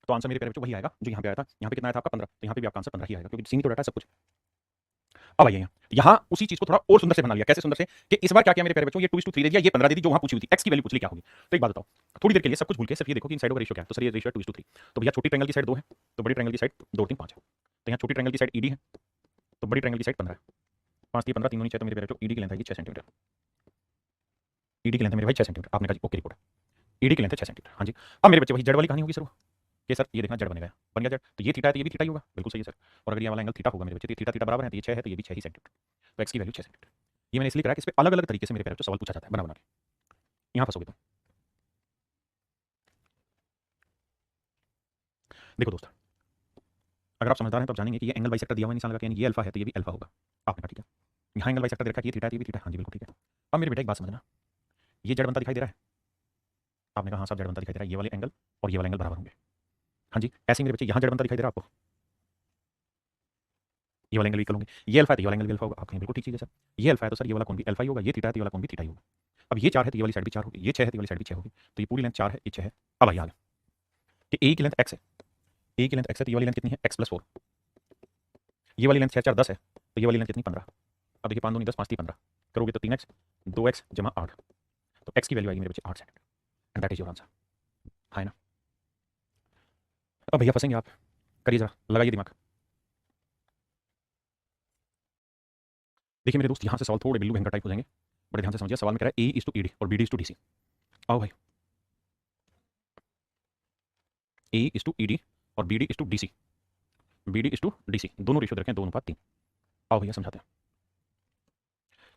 तो आंसर मेरे प्यारे बच्चों वही आएगा जो यहाँ पे आया था। यहाँ पे कितना आया था आपका 15, तो यहाँ पे भी आपका आंसर 15 ही आएगा, क्योंकि सीमित डाटा सब कुछ। अब आइए यहाँ उसी चीज को थोड़ा और सुंदर से बना लिया। कैसे सुंदर से कि इस बार क्या किया मेरे प्यारे बच्चों, ये 2:3 दे दिया, ये 15 दे दी जो वहां पूछी हुई थी, एक्स की वैल्यू पूछ ली क्या होगी। तो एक बात बताओ, थोड़ी देर के लिए सब कुछ भूल के सिर्फ ये देखो कि इन साइडों का रेशियो क्या है। तो सर ये रेशियो 2:3, तो भैया छोटी ट्रायंगल की साइड 2 है, तो बड़ी ट्रायंगल की साइड 2 3 5 है। तो यहाँ छोटी ट्रायंगल की साइड ईडी है, तो बड़ी ट्रायंगल की साइड 15 है। 5 3 15 3 9 6, तो मेरे प्यारे बच्चों ईडी की लेंथ आएगी 6 सेंटीमीटर। ईडी की लेंथ मेरे भाई 6 सेंटीमीटर। आपने कहा ओके रिपोर्ट, ईडी की लेंथ है 6 सेंटीमीटर। हाँ जी, अब मेरे बच्चे वही जेड वाली कहानी होगी सर, कि सर ये देखना जेड बनेगा, बन गया जेड, तो ये थीटा है तो ये भी थीटा ही होगा, बिल्कुल सही है सर। और अगर ये वाला एंगल थीटा होगा मेरे बच्चे, थीटा थीटा बराबर है, तो ये 6 है तो ये भी 6 ही सेंटीमीटर, तो एक्स की वैल्यू 6 सेंटीमीटर। ये मैंने इसलिए करा कि इस पे अलग अलग तरीके से मेरे प्यारे बच्चों सवाल पूछा जाता है बना बना के। यहाँ फंसोगे तुम। देखो दोस्त, अगर आप समझदार हैं तो आप जानेंगे कि ये एंगल बाइसेक्टर दिया हुआ निशान लगा के, यानी ये अल्फा है तो ये भी अल्फा होगा। आपने कहा ठीक है, यहाँ एंगल बाइसेक्टर दे रखा है, ये थीटा है, ये भी थीटा है। हाँ जी बिल्कुल ठीक है। अब मेरे बेटा एक बात समझना, ये जेड बनता दिखाई दे रहा है। आपने कहा हाँ साहब जेड बनता दिखाई दे रहा है, ये वाले एंगल और ये वाले एंगल बराबर होंगे। हाँ जी, ऐसे ही मेरे बच्चे यहाँ जेड बनता दिखाई दे रहा है आपको, ये वाला एंगल भी इक्वल होंगे। ये अल्फा है तो ये वाला एंगल भी अल्फा होगा। आप कहेंगे बिल्कुल ठीक चीज़ है सर, ये अल्फा है तो सर ये वाला कोण भी अल्फा ही होगा, ये थीटा है तो ये वाला कोण भी थीटा ही होगा। अब ये 4 है तो ये वाली साइड भी 4 होगी, ये 6 है तो ये वाली साइड भी 6 होगी, तो ये पूरी लेंथ 4 है, ये 6 है। अब आइए आगे कि ए की लेंथ x है, ए की लेंथ x है तो ये वाली लेंथ कितनी है x + 4, ये वाली लेंथ 6 4 10 है तो ये वाली लेंथ कितनी 15। अब देखिए 5 दूनी 10 5 3 15 करोगे तो 3x 2x जमा 8, तो x की वैल्यू आएगी मेरे बच्चे 8 centimetre, and that is your answer. है ना। अब भैया फंसेंगे आप, करिए जरा, लगाइए दिमाग। देखिए मेरे दोस्त, यहाँ से सवाल थोड़े बिल्लू भयंकर टाइप हो जाएंगे, बड़े ध्यान से समझिए। सवाल में कह रहा है A/ED और BD/DC। आओ भाई, A/ED और BD/DC, BD/DC दोनों रेशियो दे रखे हैं 2:3। आओ भैया समझाते हैं।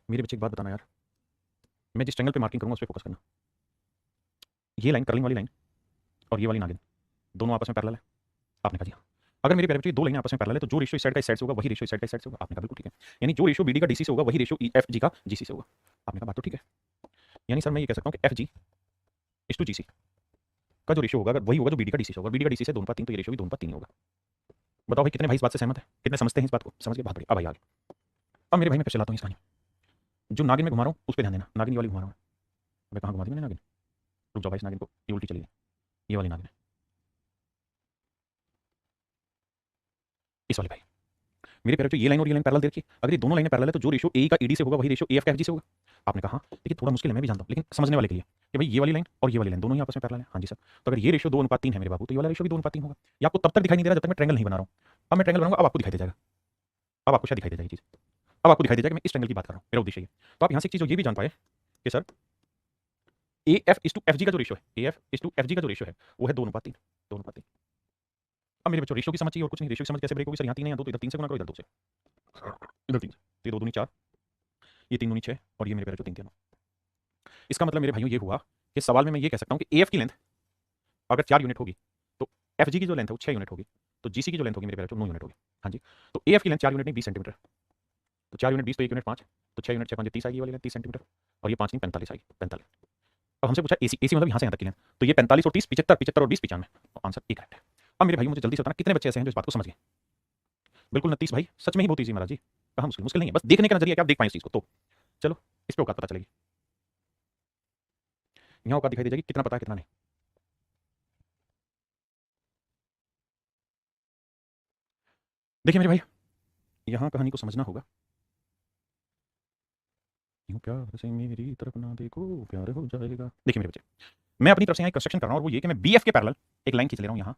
मेरे बच्चे एक बात बताना यार, मैं जिस ट्रायंगल पे मार्किंग करूंगा उस पर फोकस करना। ये लाइन कर्लिंग वाली लाइन और ये वाली नागिन दोनों आपस में पैरेलल है। आपने कहा जी हाँ। अगर मेरे प्यारे बच्चे दो लाइनें आपस में पैरेलल है तो जो रेशियो इस साइड का इस साइड से होगा वही रेशियो इस साइड का इस साइड से होगा। आपने कहा बिल्कुल ठीक है, यानी जो रेशियो BD का DC से होगा वही रेशियो FG का GC से होगा। आपने कहा बात तो ठीक है, यानी सर मैं ये कह सकता हूँ कि FG/GC का जो रेशियो होगा अगर वही होगा जो BD का DC से होगा, BD का DC से 2:3, तो ये रेशियो भी 2:3 होगा। बताओ भाई कितने भाई इस बात से सहमत है, कितने समझते हैं इस बात को, समझ के बात बढ़िया। अब भाई आगे, अब मेरे भाई मैं फिर चलाता हूँ इस कहानी, जो नागिन में घुमा रहा हूँ उस पर ध्यान देना। नागिन वाली घुमा रहा हूँ मैं, कहाँ घुमा दी मैंने नागिन, रुक जाओ भाई, इस नागिन को ये उल्टी चली गई, ये वाली नागिन है, इस वाली भाई। मेरे प्यारे बच्चों ये लाइन और ये लाइन पैरेलल देखिए, अगर ये दोनों लाइनें पैरेलल है तो जो रेशियो ए का ईडी से होगा वही रेशियो एफ का एफजी से होगा। आपने कहा देखिए थोड़ा मुश्किल है मैं भी जानता हूँ, लेकिन समझने वाले के लिए कि भाई ये वाली लाइन और ये वाली लाइन दोनों ही आपस में पैरेलल है। हाँ जी सर, तो अगर ये रेशियो 2:3 है मेरे बाबू, तो ये वाला रेशियो भी 2:3 होगा। ये आपको तब तक दिखाई नहीं दे रहा जब तक मैं ट्रायंगल नहीं बना रहा हूँ। अब मैं ट्रायंगल बनाऊंगा, अब आपको दिखाई दे जाएगा, अब आपको शायद दिखाई दे जाएगी चीज़, अब आपको दिखाई दे जाएगा मैं इस ट्रायंगल की बात कर रहा हूँ, मेरा उद्देश्य ये। तो आप यहाँ से एक चीज़ ये भी जान पाए कि सर AF/FG का जो रेशियो है, AF/FG का जो रेशियो है वो है 2:3, 2:3। अब मेरे बच्चों रेशियो की समझ चाहिए और कुछ नहीं। रेशियो की समझ कैसे ब्रेक होगी सर, यहाँ 3 है, यहाँ 2, तो इधर 3 से गुना करो, इधर 2 से, इधर 3 से, तो ये 2 दूनी 4, ये 3 दूनी 6 और ये मेरे बच्चों 3 3 9। इसका मतलब मेरे भाइयों ये हुआ कि सवाल में मैं ये कह सकता हूँ कि AF की लेंथ अगर 4 यूनिट होगी तो FG की जो लेंथ है वो 6 यूनिट होगी, तो GC की जो लेंथ होगी मेरे बच्चों 9 यूनिट होगी। हाँ जी, तो AF की लेंथ 4 यूनिट नहीं 20 सेंटीमीटर, तो 4 यूनिट 20 तो 1 यूनिट 5, तो 6 यूनिट 6 5 30 आएगी वाली लेंथ 30 सेंटीमीटर, और ये 5 नहीं 45 आएगी, 45। अब हमसे पूछा AC मतलब यहाँ से यहाँ तक की लेंथ, तो ये 45 और 30 75, 75 और 20 95, तो आंसर एक करेक्ट है। अब मेरे भाई मुझे जल्दी से बताना कितने बच्चे ऐसे हैं जो इस बात को समझ गए। बिल्कुल 29 भाई, सच में ही बहुत ईजी महाराज जी, कहाँ मुश्किल, मुश्किल नहीं है, बस देखने का नजरिया क्या आप देख पाए इस चीज को। तो चलो इस पे औकात पता चलेगी, यहाँ औकात दिखाई दे जाएगी कितना पता है कितना नहीं। देखिए मेरे भाई, यहाँ कहानी को समझना होगा। यूं प्यार से मेरी तरफ ना देखो प्यार हो जाएगा। देखिए मेरे बच्चे, मैं अपनी तरफ से यहाँ कंस्ट्रक्शन कर रहा हूँ और वो ये कि मैं BF के पैरेलल एक लाइन खींच ले रहा हूँ यहाँ,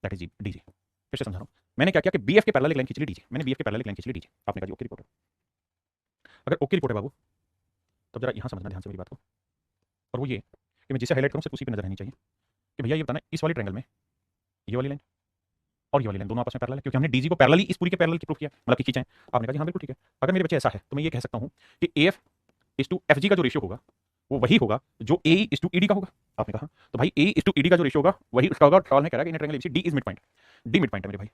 दैट इज डीजे। फिर से समझा रहा हूँ, मैंने क्या किया कि BF के पैरेलल एक लाइन खींच ली डीजे, मैंने BF के पैरेलल एक लाइन खींच ली डीजे। आपने कहा जी ओके रिपोर्ट है। अगर ओके रिपोर्ट है बाबू तो जरा यहाँ समझना ध्यान से मेरी बात को, और वो ये कि मैं जिसे हाईलाइट करूँ सिर्फ उसी पर नजर रहनी चाहिए कि भैया ये बताना इस वाली ट्रायंगल में ये वाली लाइन और ये वाली लाइन दोनों आपस में पैरेलल है, क्योंकि हमने डीजी को पैरेलल ही इस पूरी के पैरेलल की प्रूफ किया, मतलब कि खींचा है। आपने कहा जी हाँ बिल्कुल ठीक है। अगर मेरे बच्चे ऐसा है तो मैं ये कह सकता हूँ कि AF/FG का जो रेशियो होगा वो वही होगा जो AE/ED का होगा। आपने कहा तो भाई AE/ED का जो रेशियो होगा वही उसका होगा। सवाल में कह रहा है कि in triangle ABC D is mid point, D mid point है मेरे भाई,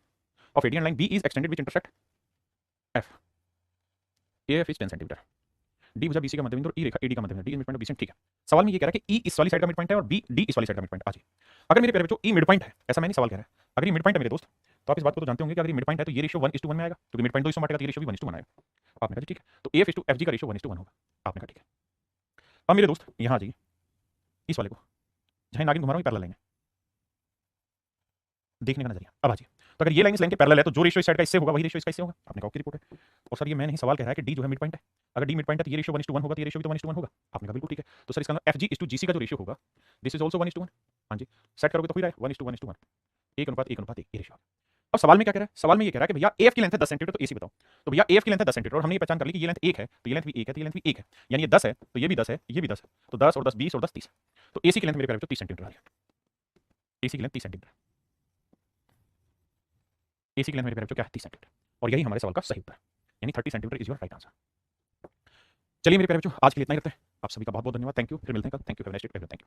of AD and line B is extended which intersect F, AF is 10 centimetre, D भुजा BC का मध्यबिंदु और E रेखा AD का मध्यबिंदु, D is mid point BC। ठीक है, सवाल में ये कह रहा है कि E इस वाली साइड का मिड पॉइंट है और B D इस वाली साइड का मिड पॉइंट। आज अगर मेरे प्यारे बच्चों E मिड पॉइंट है, ऐसा मैं नहीं सवाल कह रहा है, अगर ये मिड पॉइंट है मेरे दोस्त, तो आप इस बात को तो जानते होंगे कि अगर ये मिड पॉइंट है तो ये रेशियो 1:1 में आएगा, क्योंकि मिड पॉइंट 2 हिस्सों में बांटेगा तो ये रेशियो भी 1:1 आएगा। आपने कहा ठीक है, तो AF/FG का रेशियो 1:1 होगा। आपने कहा ठीक है। अब मेरे दोस्त यहाँ आ जाइए, इस वाले को जहाँ नागिन घुमा रहा हूँ पैरेलल लाइन है, देखने का नजरिया। अब आ जाइए, तो अगर ये लाइन इस लाइन के पैरेलल है तो जो रेशियो इस साइड का इससे होगा वही रेशियो इसका इससे होगा। आपने कहा ओके रिपोर्ट है। और सर ये मैं नहीं सवाल कह रहा है कि डी जो है मिड पॉइंट है, अगर डी मिड पॉइंट है तो ये रेशियो 1:1 होगा, तो ये रेशियो भी तो 1:1 होगा। आपने कहा बिल्कुल ठीक है। तो सर इसका FG/GC का जो रेशियो होगा दिस इज ऑल्सो 1:1। हाँ जी, सेट करोगे तो हो ही रहा है 1:1:1, 1:1:1। ये रेशियो। अब सवाल में क्या कह रहा है, सवाल में ये कह रहा है कि भैया AF की लेंथ है 10 सेंटीमीटर, तो AC बताओ। तो भैया AF की लेंथ है 10 सेंटीमीटर और हमने ये पहचान कर ली कि ये लेंथ 1 है तो ये लेंथ भी 1 है, तो ये लेंथ भी 1 है, यानी ये 10 है तो ये भी 10 है, ये भी 10 है, तो 10 और 10 20 और 10 30। तो AC की लेंथ मेरे प्यारे बच्चों 30 सेंटीमीटर आ रही है। AC की लेंथ 30 सेंटीमीटर, AC की लेंथ मेरे प्यारे बच्चों क्या है 30 सेंटीमीटर, और यही हमारे सवाल का सही उत्तर है, यानी 30 centimetre is your right answer. चलिए मेरे प्यारे बच्चों, आज के लिए इतना ही रखते हैं। आप सभी का बहुत बहुत धन्यवाद। Thank you. फिर मिलते हैं कल। Thank you. Have a nice day. Thank you.